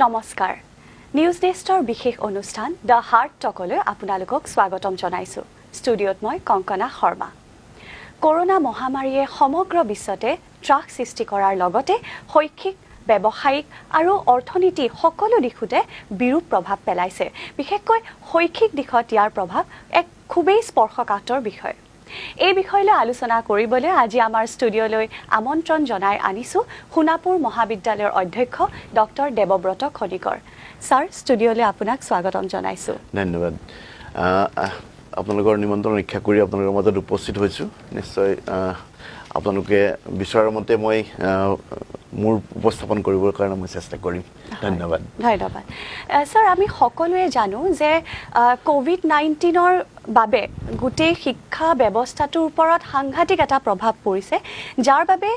নমস্কাৰ নিউজ ডেস্কৰ বিশেষ অনুষ্ঠান দ্য হাৰ্ট টকলৈ আপোনালোকক স্বাগতম জনাইছো ষ্টুডিঅ'ত মই কংকনা শৰ্মা কৰোনা মহামাৰীয়ে সমগ্ৰ বিশ্বতে ত্ৰাস সৃষ্টি কৰাৰ লগতে শৈক্ষিক ব্যৱসায়িক আৰু অৰ্থনীতি সকলো দিশতে বিৰূপ প্ৰভাৱ পেলাইছে বিশেষকৈ শৈক্ষিক দিশত ইয়াৰ প্ৰভাৱ এক খুবেই স্পৰ্শকাতৰ বিষয় এই বিষয়লৈ আলোচনা কৰিবলৈ আজি আমাৰ ষ্টুডিঅ'লৈ আমন্ত্ৰণ জনাই আনিছো সোণাপুৰ মহাবিদ্যালয়ৰ অধ্যক্ষ ডক্টৰ দেৱব্ৰত খনিকৰ স্যাৰ ষ্টুডিঅ'লৈ আপোনাক স্বাগতম জনাইছো ধন্যবাদ আপোনালোকৰ নিমন্ত্ৰণ ৰক্ষা কৰি আপোনালোকৰ মাজত উপস্থিত হৈছো নিশ্চয় আপোনালোকে বিচৰাৰ মতে মই মোৰ উপস্থাপন কৰিবৰ কাৰণে মই চেষ্টা কৰিম ধন্যবাদ ধন্যবাদ স্যাৰ আমি সকলোৱে জানো যে কোভিড-19ৰ বাবে গোটেই শিক্ষা ব্যৱস্থাটোৰ ওপৰত সাংঘাতিক এটা প্ৰভাৱ পৰিছে যাৰ বাবে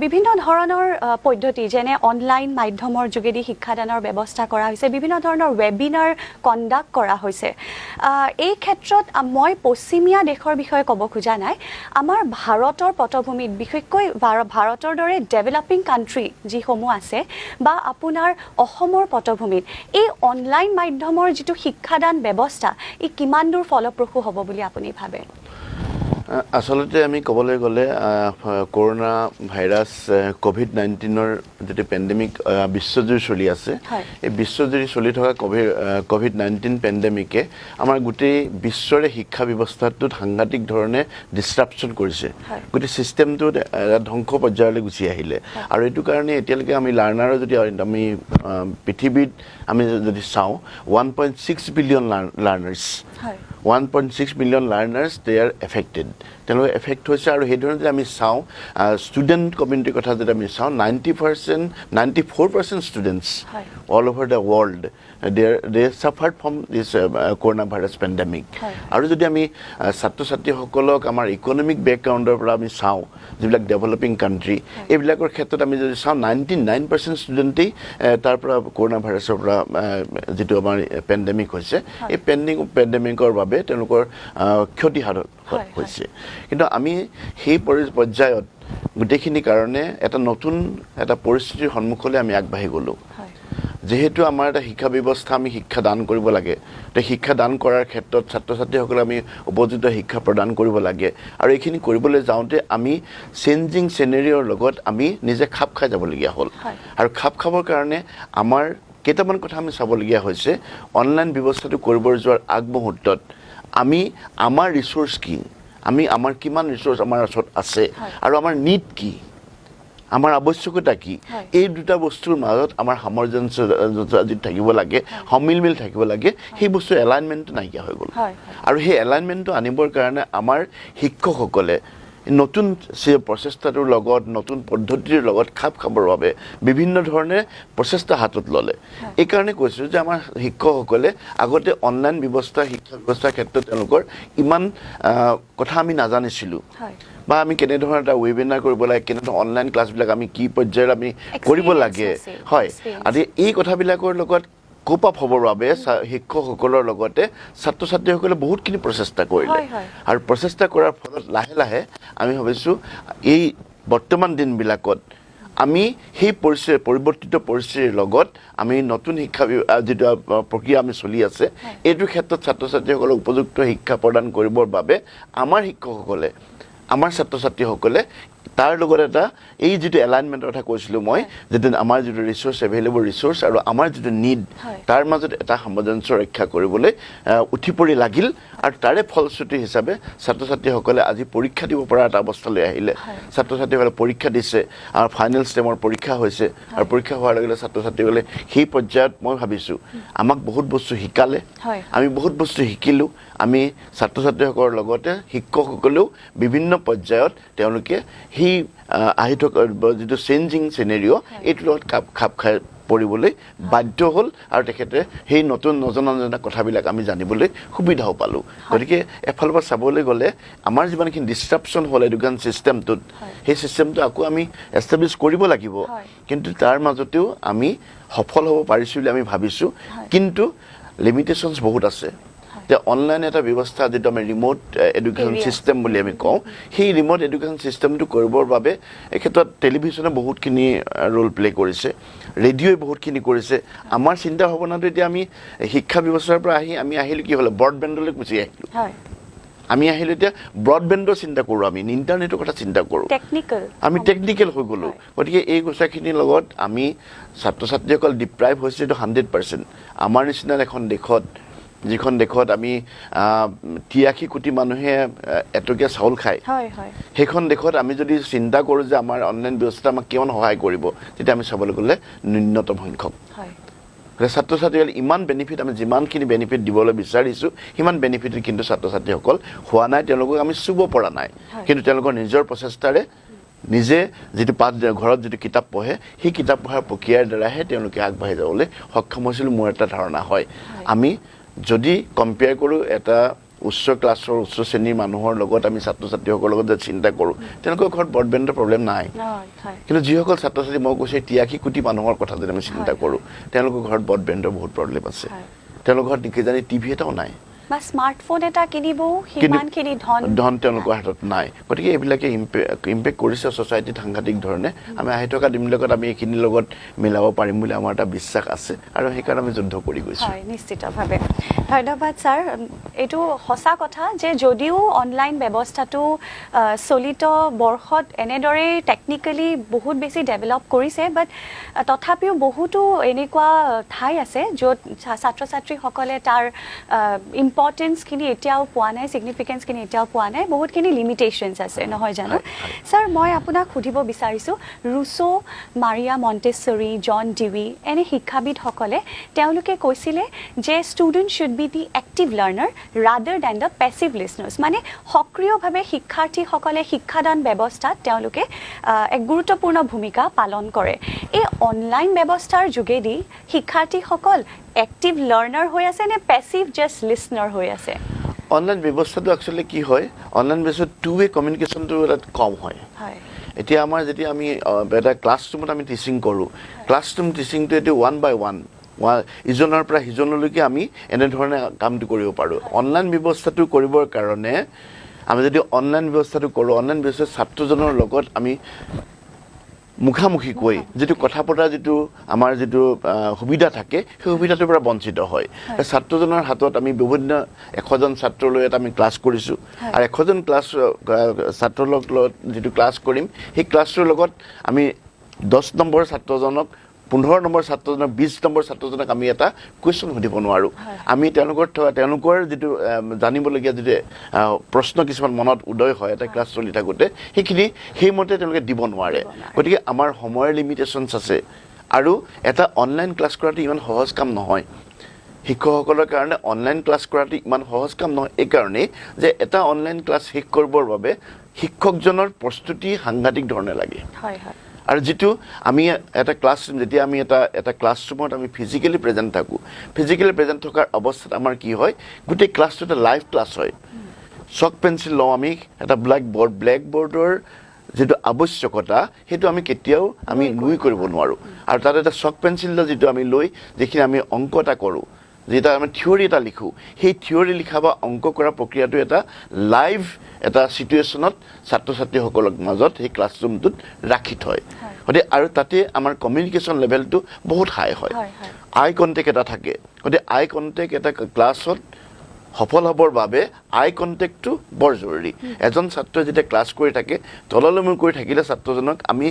বিভিন্ন ধৰণৰ পদ্ধতি যেনে অনলাইন মাধ্যমৰ যোগেদি শিক্ষাদানৰ ব্যৱস্থা কৰা হৈছে বিভিন্ন ধৰণৰ ৱেবিনাৰ কণ্ডাক্ট কৰা হৈছে এই ক্ষেত্ৰত মই পশ্চিমীয়া দেশৰ বিষয়ে ক'ব খোজা নাই আমাৰ ভাৰতৰ পটভূমিত বিশেষকৈ ভাৰতৰ দৰে ডেভেলপিং কাণ্ট্ৰি যিসমূহ আছে বা আপোনাৰ অসমৰ পটভূমিত এই অনলাইন মাধ্যমৰ যিটো শিক্ষাদান ব্যৱস্থা ই কিমান দূৰ ফলপ্ৰসূ হ'ব বুলি আপুনি ভাবে আসলতে আমি ক'বলৈ গ'লে কৰোনা ভাইৰাছ কোভিড-19ৰ যেটি পেণ্ডেমিক বিশ্বজুৰি চলি আছে এই বিশ্বজুৰি চলি থকা কোভিড-19 পেণ্ডেমিকে আমাৰ গোটেই বিশ্বৰে শিক্ষা ব্যৱস্থাটোত সাংঘাতিক ধৰণে ডিসৰাপশ্যন কৰিছে গোটেই সিস্টেমটোত ধ্বংস পৰ্যায়লৈ গুচি আহিলে আৰু এইটো কাৰণে এতিয়ালৈকে আমি লাৰ্ণাৰৰ যদি আমি পৃথিৱীত আমি যদি চাওঁ 1.6 billion learners 1.6 billion learners they are affected তেনো এফেক্ট হৈছে আৰু এই ধৰণে আমি চাওঁ ষ্টুডেন্ট কমিউনিটিৰ কথা যদি আমি চাওঁ 94% students all over the world they suffered from this coronavirus pandemic আৰু যদি আমি ছাত্ৰ ছাত্ৰীসকলক আমাৰ ইকোনমিক ব্যাকগ্ৰাউণ্ডৰ পৰা আমি চাওঁ যিবিলাক ডেভেলপিং কাণ্ট্ৰি এইবিলাকৰ ক্ষেত্ৰত আমি যদি চাওঁ 99% ষ্টুডেণ্টেই তাৰ পৰা কৰোনা ভাইৰাছৰ পৰা যেটো আমাৰ পেণ্ডেমিক হৈছে এই পেণ্ডেমিকৰ বাবে তেওঁলোকৰ ক্ষতি হৈছে কিন্তু আমি সেই পৰ্যায়ত গোটেইখিনি কাৰণে এটা নতুন এটা পৰিস্থিতিৰ সন্মুখলৈ আমি আগবাঢ়ি গ'লো যেহেতু আমাৰ এটা শিক্ষা ব্যৱস্থা আমি শিক্ষা দান কৰিব লাগে তে শিক্ষা দান কৰাৰ ক্ষেত্ৰত ছাত্ৰ ছাত্ৰীসকলে আমি উপযুক্ত শিক্ষা প্ৰদান কৰিব লাগে আৰু এইখিনি কৰিবলৈ যাওঁতে আমি চেঞ্জিং সিনাৰিঅ'ৰ লগত আমি নিজে খাপ খাই যাবলগীয়া হ'ল আৰু খাপ খাবৰ কাৰণে আমাৰ কেইটামান কথা আমি চাবলগীয়া হৈছে অনলাইন ব্যৱস্থাটো কৰিব যোৱাৰ আগমুহূৰ্তত আমি আমাৰ ৰিসোৰ্স কি আমি আমাৰ কিমান ৰিসোৰ্স আমাৰ ওচৰত আছে আৰু আমাৰ নিড কি আমাৰ আৱশ্যকতা কি এই দুটা বস্তুৰ মাজত আমাৰ সামঞ্জস্য থাকিব লাগে সমিলমিল থাকিব লাগে সেই বস্তু এলাইনমেন্টটো নাইকিয়া হৈ গ'ল আৰু সেই এলাইনমেন্টটো আনিবৰ কাৰণে আমাৰ শিক্ষকসকলে নতুন প্ৰচেষ্টাটোৰ লগত নতুন পদ্ধতিৰ লগত খাপ খাবৰ বাবে বিভিন্ন ধৰণে প্ৰচেষ্টা হাতত ল'লে এই কাৰণে কৈছো যে আমাৰ শিক্ষকসকলে আগতে অনলাইন ব্যৱস্থা শিক্ষা ব্যৱস্থাৰ ক্ষেত্ৰত তেওঁলোকৰ ইমান কথা আমি নাজানিছিলো বা আমি কেনে ধৰণৰ এটা ৱেবিনাৰ কৰিব লাগে কেনে ধৰণৰ অনলাইন ক্লাছবিলাক আমি কি পৰ্যায়ত আমি কৰিব লাগে হয় আজি এই কথাবিলাকৰ লগত কোপ আপ হ'বৰ বাবে শিক্ষকসকলৰ লগতে ছাত্ৰ ছাত্ৰীসকলে বহুতখিনি প্ৰচেষ্টা কৰিলে আৰু প্ৰচেষ্টা কৰাৰ ফলত লাহে লাহে আমি ভাবিছো এই বৰ্তমান দিনবিলাকত আমি সেই পৰিৱৰ্তিত পৰিস্থিতিৰ লগত আমি নতুন শিক্ষা যেটো প্ৰক্ৰিয়া আমি চলি আছে এইটো ক্ষেত্ৰত ছাত্ৰ ছাত্ৰীসকলক উপযুক্ত শিক্ষা প্ৰদান কৰিবৰ বাবে আমাৰ শিক্ষকসকলে আমাৰ ছাত্ৰ ছাত্ৰীসকলে তাৰ লগত এটা এই যেটো এলাইনমেন্টৰ কথা কৈছিলো মই যেটো আমাৰ যেটো ৰিসোৰ্স এভেইলেবল ৰিসোৰ্স আৰু আমাৰ যেটো নিড তাৰ মাজত এটা সামঞ্জস্য ৰক্ষা কৰিবলৈ উঠি পৰি লাগিল আৰু তাৰে ফলশ্ৰুতি হিচাপে ছাত্ৰ ছাত্ৰীসকলে আজি পৰীক্ষা দিব পৰা এটা অৱস্থালৈ আহিলে ছাত্ৰ ছাত্ৰীসকলে পৰীক্ষা দিছে আৰু ফাইনেল ষ্টেমৰ পৰীক্ষা হৈছে আৰু পৰীক্ষা হোৱাৰ লগে লগে ছাত্ৰ ছাত্ৰীসকলে সেই পৰ্যায়ত মই ভাবিছো আমাক বহুত বস্তু শিকালে আমি বহুত বস্তু শিকিলো আমি ছাত্ৰ ছাত্ৰীসকলৰ লগতে শিক্ষকসকলেও বিভিন্ন পৰ্যায়ত তেওঁলোকে হি আহি থকা যেটো চেঞ্জিং সিনাৰিঅ এইটো লগত খাপ খাই পৰিবলৈ বাধ্য হ'ল আৰু তেখেতে সেই নতুন নজনা কথাবিলাক আমি জানিবলৈ সুবিধাও পালো গতিকে এফালৰ পৰা চাবলৈ গ'লে আমাৰ যিমানখিনি ডিসৰাপশ্যন হ'ল এডুকেশ্যন সিস্টেমটোত সেই সিস্টেমটো আকৌ আমি এষ্টাব্লিছ কৰিব লাগিব কিন্তু তাৰ মাজতেও আমি সফল হ'ব পাৰিছো বুলি আমি ভাবিছো কিন্তু লিমিটেশনস বহুত আছে যে অনলাইন এটা ব্যৱস্থা যেটো আমি ৰিমোট এডুকেশ্যন সিস্টেম বুলি আমি কওঁ সেই ৰিমোট এডুকেশ্যন সিস্টেমটো কৰিবৰ বাবে এই ক্ষেত্ৰত টেলিভিছনে বহুতখিনি ৰোল প্লে কৰিছে ৰেডিঅ'ই বহুতখিনি কৰিছে আমাৰ চিন্তা ভাৱনাটো এতিয়া আমি শিক্ষা ব্যৱস্থাৰ পৰা আমি আহিলো কি হলে ব্ৰডবেণ্ডলৈ গুচি আহিলো আমি আহিলো এতিয়া ব্ৰডবেণ্ডৰ চিন্তা কৰোঁ আমি ইণ্টাৰনেটৰ কথা চিন্তা কৰোঁ আমি টেকনিকেল হৈ গ'লো গতিকে এই গোচাখিনিৰ লগত আমি ছাত্ৰ ছাত্ৰীসকল ডিপ্ৰাইভ হৈছে এইটো 100%। আমাৰ নিচিনা এখন দেশত যিখন দেশত আমি 83 কোটি মানুহে এটকীয়া চাউল খায় সেইখন দেশত আমি যদি চিন্তা কৰোঁ যে আমাৰ অনলাইন ব্যৱস্থা আমাক কিমান সহায় কৰিব তেতিয়া আমি চাবলৈ গ'লে ন্যূনতম সংখ্যক ছাত্ৰ ছাত্ৰীসকল ইমান বেনিফিট আমি যিমানখিনি বেনিফিট দিবলৈ বিচাৰিছোঁ সিমান বেনিফিট কিন্তু ছাত্ৰ ছাত্ৰীসকল হোৱা নাই তেওঁলোকক আমি চুব পৰা নাই কিন্তু তেওঁলোকৰ নিজৰ প্ৰচেষ্টাৰে নিজে যিটো ঘৰত যিটো কিতাপ পঢ়ে সেই কিতাপ পঢ়াৰ প্ৰক্ৰিয়াৰ দ্বাৰাহে তেওঁলোকে আগবাঢ়ি যাবলৈ সক্ষম হৈছিল মোৰ এটা ধাৰণা হয় আমি যদি কম্পেয়াৰ কৰোঁ এটা উচ্চ ক্লাছৰ উচ্চ শ্ৰেণীৰ মানুহৰ লগত আমি ছাত্ৰ ছাত্ৰীসকলৰ লগত যদি চিন্তা কৰোঁ তেওঁলোকৰ ঘৰত ব্ৰডবেণ্ডৰ প্ৰব্লেম নাই কিন্তু যিসকল ছাত্ৰ ছাত্ৰী মই কৈছোঁ 83 কোটি মানুহৰ কথা যদি আমি চিন্তা কৰোঁ তেওঁলোকৰ ঘৰত ব্ৰডবেণ্ডৰ বহুত প্ৰব্লেম আছে তেওঁলোকৰ ঘৰত কিজানি টিভি এটাও নাই বা স্মাৰ্টফোন এটা কিনিবও সিমানখিনি ধন তেওঁলোকৰ হাতত নাই গতিকে এইবিলাকে ইম্পেক্ট কৰিছে ছ'চাইটিত সাংঘাতিক ধৰণে আমি আহি থকা দিনবিলাকত আমি এইখিনিৰ লগত মিলাব পাৰিম বুলি আমাৰ এটা বিশ্বাস আছে আৰু সেইকাৰণে আমি যুদ্ধ কৰি গৈছোঁ হয় নিশ্চিতভাৱে ধন্যবাদ ছাৰ এইটো সঁচা কথা যে যদিও অনলাইন ব্যৱস্থাটো চলিত বৰ্ষত এনেদৰে টেকনিকেলি বহুত বেছি ডেভেলপ কৰিছে বাট তথাপিও বহুতো এনেকুৱা ঠাই আছে য'ত ছাত্ৰ ছাত্ৰীসকলে তাৰ ইম্পৰ্টেঞ্চখিনি এতিয়াও পোৱা নাই ছিগনিফিকেঞ্চখিনি এতিয়াও পোৱা নাই বহুতখিনি লিমিটেশ্যনছ আছে নহয় জানো ছাৰ মই আপোনাক সুধিব বিচাৰিছোঁ ৰুছো মাৰিয়া মণ্টেছৰী জন ডিউই এনে শিক্ষাবিদসকলে তেওঁলোকে কৈছিলে যে student should be the active learner rather than the passive listeners মানে সক্ৰিয়ভাৱে শিক্ষাৰ্থীসকলে শিক্ষাদান ব্যৱস্থাত তেওঁলোকে এক গুৰুত্বপূৰ্ণ ভূমিকা পালন কৰে এই অনলাইন ব্যৱস্থাৰ যোগেদি শিক্ষাৰ্থীসকল এক্টিভ লাৰ্ণাৰ হৈ আছে নে পেছিভ জাষ্ট লিছনাৰ হৈ আছে অনলাইন ব্যৱস্থাটো একচুৱেলি কি হয় অনলাইন ব্যৱস্থাত টু ৱে কমিউনিকেশ্যনটো তাত কম হয় এতিয়া আমাৰ যেতিয়া আমি এটা ক্লাছৰুমত আমি টিচিং কৰোঁ ক্লাছৰুম টিচিংটো এইটো 1 by 1 ইজনৰ পৰা সিজনলৈকে আমি এনেধৰণে কামটো কৰিব পাৰোঁ অনলাইন ব্যৱস্থাটো কৰিবৰ কাৰণে আমি যদি অনলাইন ব্যৱস্থাটো কৰোঁ অনলাইন ব্যৱস্থাত ছাত্ৰজনৰ লগত আমি মুখামুখি কৈ যেটো কথা পতা যেটো আমাৰ যেটো সুবিধা থাকে সেই সুবিধাটোৰ পৰা বঞ্চিত হয় ছাত্ৰজনৰ হাতত আমি বিভিন্ন 100জন ছাত্ৰলৈ এটা আমি ক্লাছ কৰিছো আৰু 100জন ক্লাছ ছাত্ৰৰ লগত যেটো ক্লাছ কৰিম সেই ক্লাছৰ লগত আমি 10 নম্বৰ ছাত্ৰজনক 15 নম্বৰ ছাত্ৰজনক 20 নম্বৰ ছাত্ৰজনক আমি এটা কোৱেশ্চন সুধিব নোৱাৰো আমি তেওঁলোকৰ যেটো জানিবলগীয়া যেটো প্ৰশ্ন কিছুমান মনত উদয় হয় এটা ক্লাছ চলি থাকোতে সেইখিনি সেইমতে তেওঁলোকে দিব নোৱাৰে গতিকে আমাৰ সময়ৰ লিমিটেশনছ আছে আৰু এটা অনলাইন ক্লাছ কৰাটো ইমান সহজ কাম নহয় শিক্ষকসকলৰ কাৰণে অনলাইন ক্লাছ কৰাটো ইমান সহজ কাম নহয় এই কাৰণে যে এটা অনলাইন ক্লাছ শেষ কৰিবৰ বাবে শিক্ষকজনৰ প্ৰস্তুতি সাংঘাতিক ধৰণে লাগে আৰু যেটো আমি এটা ক্লাছৰুম যেতিয়া আমি এটা ক্লাছৰুমত আমি ফিজিক্যালি প্ৰেজেন্ট থাকো ফিজিক্যালি প্ৰেজেন্ট থকাৰ অৱস্থাত আমাৰ কি হয় গোটেই ক্লাছটো এটা লাইভ ক্লাছ হয় চক পেন্সিল লওঁ আমি এটা ব্ল্যাক বৰ্ডৰ যেটো আৱশ্যকতা হেতু আমি কেতিয়াও আমি নুই কৰিব নোৱাৰো আৰু তাত এটা চক পেন্সিল যেটো আমি লৈ দেখিলে আমি অংক এটা কৰো যেটা আমি থিওৰি এটা লিখো সেই থিওৰি লিখা বা অংক কৰা প্ৰক্ৰিয়াটো এটা লাইভ এটা সিচুৱেচনত ছাত্ৰ ছাত্ৰীসকলৰ মাজত সেই ক্লাছৰুমটোত ৰাখি থয় গতিকে আৰু তাতে আমাৰ কমিউনিকেশ্যন লেভেলটো বহুত হাই হয় আই কন্টেক্ট এটা থাকে গতিকে আই কন্টেক্ট এটা ক্লাছত সফল হ'বৰ বাবে আই কন্টেক্টটো বৰ জৰুৰী এজন ছাত্ৰই যেতিয়া ক্লাছ কৰি থাকে তললৈ মুখ কৰি থাকিলে ছাত্ৰজনক আমি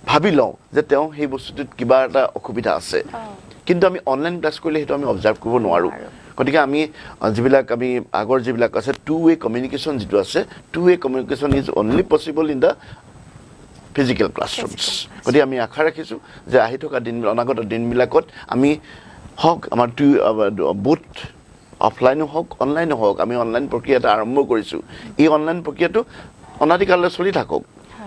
ভাবি লওঁ যে তেওঁ সেই বস্তুটোত কিবা এটা অসুবিধা আছে কিন্তু আমি অনলাইন ক্লাছ কৰিলে হেতু আমি অবজাৰ্ভ কৰিব নোৱাৰো গতিকে আমি যিবিলাক আমি আগৰ যিবিলাক আছে টু ৱে কমিউনিকেশ্যন যেটো আছে two way communication is only possible in the physical classrooms গতিকে আমি আশা ৰাখিছো যে আহি থকা দিন অনাগত দিনবিলাকত আমি হক আমাৰ বুথ অফলাইনো হক অনলাইনো হক আমি অনলাইন প্ৰক্ৰিয়া এটা আৰম্ভ কৰিছো এই অনলাইন প্ৰক্ৰিয়াটো অনাদিকালৈ চলি থাকক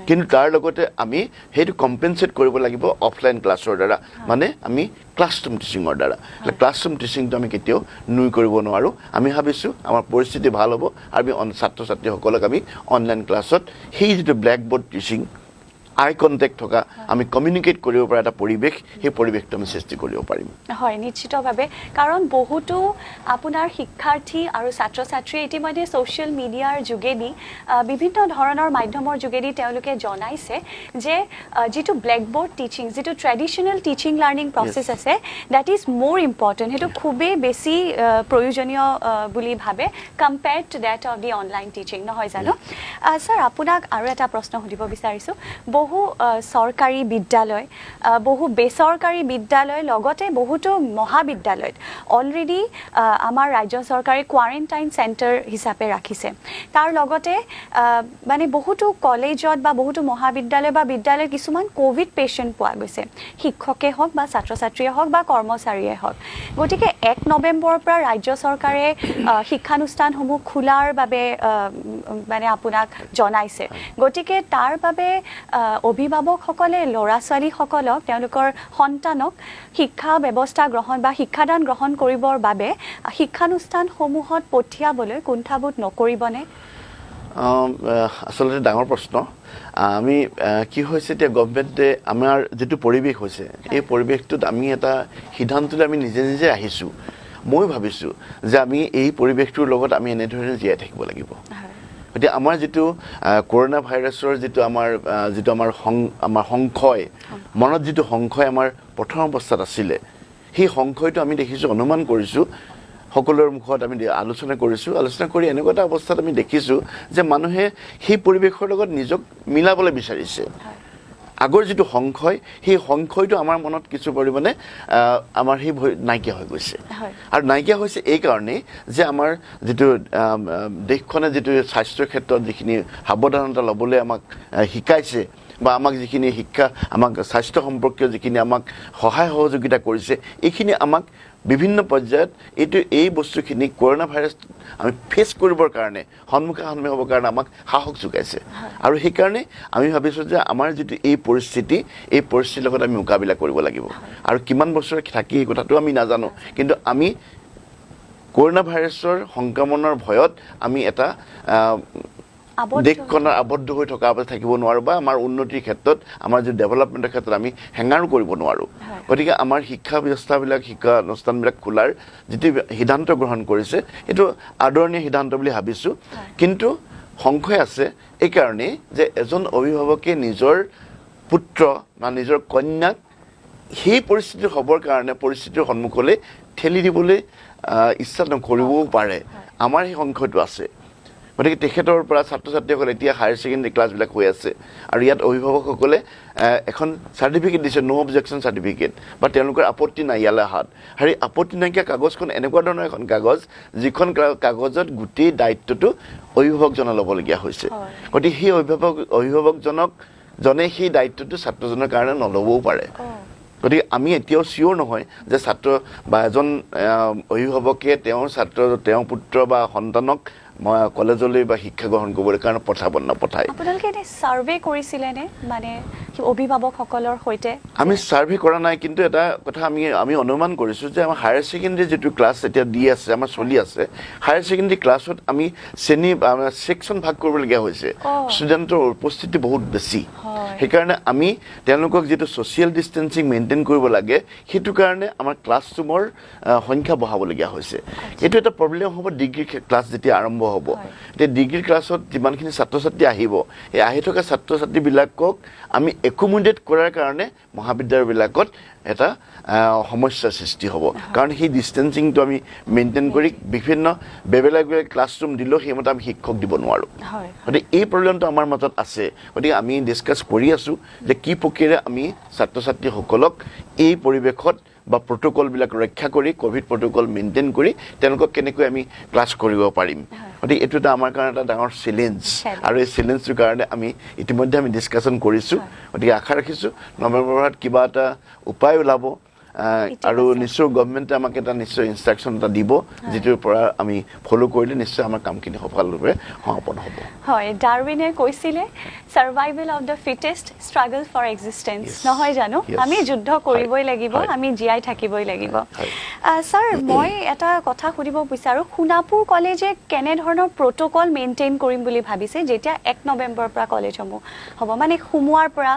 কিন্তু তাৰ লগতে আমি হেতু কম্পেনসেট কৰিব লাগিব অফলাইন ক্লাছৰ দ্বাৰা মানে আমি ক্লাছৰুম টিচিংৰ দ্বাৰা ক্লাছৰুম টিচিংটো আমি কেতিয়াও নুই কৰিব নোৱাৰো আমি ভাবিছো আমাৰ পৰিস্থিতি ভাল হ'ব আৰু আমি ছাত্ৰ ছাত্ৰীসকলক আমি অনলাইন ক্লাছত সেই যেটো ব্ল্যাক বৰ্ড টিচিং আই কণ্টেক্ট থকা আমি কমিউনিকেট কৰিব পৰা এটা পৰিৱেশ সেই পৰিৱেশটো আমি সৃষ্টি কৰিব পাৰিম হয় নিশ্চিতভাৱে কাৰণ বহুতো আপোনাৰ শিক্ষাৰ্থী আৰু ছাত্ৰ ছাত্ৰীয়ে ইতিমধ্যে ছ'চিয়েল মিডিয়াৰ যোগেদি বিভিন্ন ধৰণৰ মাধ্যমৰ যোগেদি তেওঁলোকে জনাইছে যে যিটো ব্লেকবোৰ্ড টিচিং যিটো ট্ৰেডিশ্যনেল টিচিং লাৰ্ণিং প্ৰচেছ আছে দ্যাট ইজ মোৰ ইম্পৰ্টেণ্ট সেইটো খুবেই বেছি প্ৰয়োজনীয় বুলি ভাবে compared to that of the online teaching নহয় জানো ছাৰ আপোনাক আৰু এটা প্ৰশ্ন সুধিব বিচাৰিছোঁ বহু চৰকাৰী বিদ্যালয় বহু বেচৰকাৰী বিদ্যালয় লগতে বহুতো মহাবিদ্যালয়ত অলৰেডি আমাৰ ৰাজ্য চৰকাৰে কোৱাৰেণ্টাইন চেণ্টাৰ হিচাপে ৰাখিছে তাৰ লগতে মানে বহুতো কলেজত বা বহুতো মহাবিদ্যালয় বা বিদ্যালয়ত কিছুমান কোভিড পেচেণ্ট পোৱা গৈছে শিক্ষকে হওক বা ছাত্ৰ ছাত্ৰীয়ে হওক বা কৰ্মচাৰীয়ে হওক গতিকে 1 নৱেম্বৰৰ পৰা ৰাজ্য চৰকাৰে শিক্ষানুষ্ঠানসমূহ খোলাৰ বাবে মানে আপোনাক জনাইছে গতিকে তাৰ বাবে অভিভাৱকসকলে ল'ৰা ছোৱালীসকলক তেওঁলোকৰ সন্তানক শিক্ষা ব্যৱস্থা গ্ৰহণ বা শিক্ষাদান গ্ৰহণ কৰিবৰ বাবে শিক্ষানুষ্ঠানসমূহত পঠিয়াবলৈ কুণ্ঠাবোধ নকৰিবনে আসলে ডাঙৰ প্ৰশ্ন আমি কি হৈছে এতিয়া গভৰ্ণমেণ্টে আমাৰ যিটো পৰিৱেশ হৈছে এই পৰিৱেশটোত আমি এটা সিদ্ধান্তলৈ আমি নিজে নিজে আহিছোঁ মই ভাবিছোঁ যে আমি এই পৰিৱেশটোৰ লগত আমি এনেধৰণে জীয়াই থাকিব লাগিব এতিয়া আমাৰ যিটো কৰোনা ভাইৰাছৰ যিটো আমাৰ সংশয় মনত যিটো সংশয় আমাৰ প্ৰথম অৱস্থাত আছিলে সেই সংশয়টো আমি দেখিছোঁ অনুমান কৰিছোঁ সকলোৰ মুখত আমি আলোচনা কৰি এনেকুৱা এটা অৱস্থাত আমি দেখিছোঁ যে মানুহে সেই পৰিৱেশৰ লগত নিজক মিলাবলৈ বিচাৰিছে আগৰ যিটো সংশয় সেই সংশয়টো আমাৰ মনত কিছু পৰিমাণে আমাৰ সেই নাইকিয়া হৈ গৈছে আৰু নাইকিয়া হৈছে এই কাৰণেই যে আমাৰ যিটো দেশখনে যিটো স্বাস্থ্যৰ ক্ষেত্ৰত যিখিনি সাৱধানতা ল'বলৈ আমাক শিকাইছে বা আমাক যিখিনি শিক্ষা আমাক স্বাস্থ্য সম্পৰ্কীয় যিখিনি আমাক সহায় সহযোগিতা কৰিছে এইখিনি আমাক বিভিন্ন পৰ্যায়ত এই বস্তুখিনি কৰোনা ভাইৰাছ আমি ফেচ কৰিবৰ কাৰণে সন্মুখা হ'বৰ কাৰণে আমাক সাহস যোগাইছে আৰু সেইকাৰণে আমি ভাবিছোঁ যে আমাৰ যিটো এই পৰিস্থিতিৰ লগত আমি মোকাবিলা কৰিব লাগিব আৰু কিমান বছৰ থাকি এই কথাটো আমি নাজানো কিন্তু আমি কৰোনা ভাইৰাছৰ সংক্ৰমণৰ ভয়ত আমি এটা দেশখনৰ আবদ্ধ হৈ থকা অৱস্থা থাকিব নোৱাৰোঁ বা আমাৰ উন্নতিৰ ক্ষেত্ৰত আমাৰ যি ডেভেলপমেণ্টৰ ক্ষেত্ৰত আমি হেঙাৰো কৰিব নোৱাৰোঁ গতিকে আমাৰ শিক্ষা ব্যৱস্থাবিলাক শিক্ষা অনুষ্ঠানবিলাক খোলাৰ যিটো সিদ্ধান্ত গ্ৰহণ কৰিছে এইটো আদৰণীয় সিদ্ধান্ত বুলি ভাবিছোঁ কিন্তু সংশয় আছে এইকাৰণেই যে এজন অভিভাৱকে নিজৰ পুত্ৰ বা নিজৰ কন্যাক সেই পৰিস্থিতি হ'বৰ কাৰণে পৰিস্থিতিৰ সন্মুখলৈ ঠেলি দিবলৈ ইচ্ছা নকৰিবও পাৰে আমাৰ সেই সংশয়টো আছে গতিকে তেখেতৰ পৰা ছাত্ৰ ছাত্ৰীসকলে এতিয়া হায়াৰ ছেকেণ্ডেৰী ক্লাছবিলাক হৈ আছে আৰু ইয়াত অভিভাৱকসকলে এখন চাৰ্টিফিকেট দিছে ন' অবজেকশ্যন চাৰ্টিফিকেট বা তেওঁলোকৰ আপত্তি নাই ইয়ালৈ অহাত আৰু এই আপত্তি নাইকিয়া কাগজখন এনেকুৱা ধৰণৰ এখন কাগজ যিখন কাগজত গোটেই দায়িত্বটো অভিভাৱকজনে ল'বলগীয়া হৈছে গতিকে সেই অভিভাৱকজনে সেই দায়িত্বটো ছাত্ৰজনৰ কাৰণে নল'বও পাৰে গতিকে আমি এতিয়াও চিয়'ৰ নহয় যে ছাত্ৰ বা এজন অভিভাৱকে তেওঁৰ পুত্ৰ বা সন্তানক কলেজলৈ বা শিক্ষা গ্ৰহণ কৰিবলৈ কাৰণে পঠাব নপঠায় আপোনালোকে এনে ছাৰ্ভে কৰিছিলেনে মানে অভিভাৱকসকলৰ সৈতে আমি ছাৰ্ভে কৰা নাই কিন্তু এটা কথা আমি অনুমান কৰিছোঁ যে আমাৰ হায়াৰ ছেকেণ্ডেৰী যিটো ক্লাছ এতিয়া দি আছে আমাৰ চলি আছে হায়াৰ ছেকেণ্ডেৰী ক্লাছত আমি ছেকশ্যন ভাগ কৰিবলগীয়া হৈছে ষ্টুডেণ্টৰ উপস্থিতি বহুত বেছি সেইকাৰণে আমি তেওঁলোকক যিটো ছ'চিয়েল ডিষ্টেঞ্চিং মেইনটেইন কৰিব লাগে সেইটো কাৰণে আমাৰ ক্লাছৰুমৰ সংখ্যা বঢ়াবলগীয়া হৈছে এইটো এটা প্ৰব্লেম হ'ব ডিগ্ৰী ক্লাছ যেতিয়া আৰম্ভ হ'ব এতিয়া ডিগ্ৰী ক্লাছত যিমানখিনি ছাত্ৰ ছাত্ৰী আহিব এই আহি থকা ছাত্ৰ ছাত্ৰীবিলাকক আমি একোমোডেট কৰাৰ কাৰণে মহাবিদ্যালয়বিলাকত এটা সমস্যাৰ সৃষ্টি হ'ব কাৰণ সেই ডিষ্টেঞ্চিংটো আমি মেইনটেইন কৰি বিভিন্ন বেলেগ ক্লাছৰুম দিলেও সেইমতে আমি শিক্ষক দিব নোৱাৰোঁ গতিকে এই প্ৰব্লেমটো আমাৰ মাজত আছে গতিকে আমি ডিছকাছ কৰি আছোঁ যে কি প্ৰক্ৰিয়াৰে আমি ছাত্ৰ ছাত্ৰীসকলক এই পৰিৱেশত বা প্ৰট'কলবিলাক ৰক্ষা কৰি ক'ভিড প্ৰট'কল মেইনটেইন কৰি তেওঁলোকক কেনেকৈ আমি ক্লাছ কৰিব পাৰিম গতিকে এইটো এটা আমাৰ কাৰণে এটা ডাঙৰ চেলেঞ্জ আৰু এই চেলেঞ্জটোৰ কাৰণে আমি ইতিমধ্যে আমি ডিছকাশ্যন কৰিছোঁ গতিকে আশা ৰাখিছোঁ নৱেম্বৰ মাহত কিবা এটা উপায় ওলাব আৰু নিশ্চয় গভৰ্ণমেণ্টে আমাক এটা নিশ্চয় ইনষ্ট্ৰাকশ্যন এটা দিব যিটোৰ পৰা আমি ফ'ল' কৰিলে নিশ্চয় আমাৰ কামখিনি সফলভাৱে সমাপন হ'ব হয় ডাৰউইনে কৈছিলে survival of the fittest struggle for existence নহয় জানো আমি যুদ্ধ কৰিবই লাগিব আমি জীয়াই থাকিবই লাগিব ছাৰ মই এটা কথা সুধিব বিচাৰোঁ সোণাপুৰ কলেজে কেনেধৰণৰ প্ৰট'কল মেইনটেইন কৰিম বুলি ভাবিছে যেতিয়া 1 নৱেম্বৰৰ পৰা কলেজসমূহ হ'ব মানে সোমোৱাৰ পৰা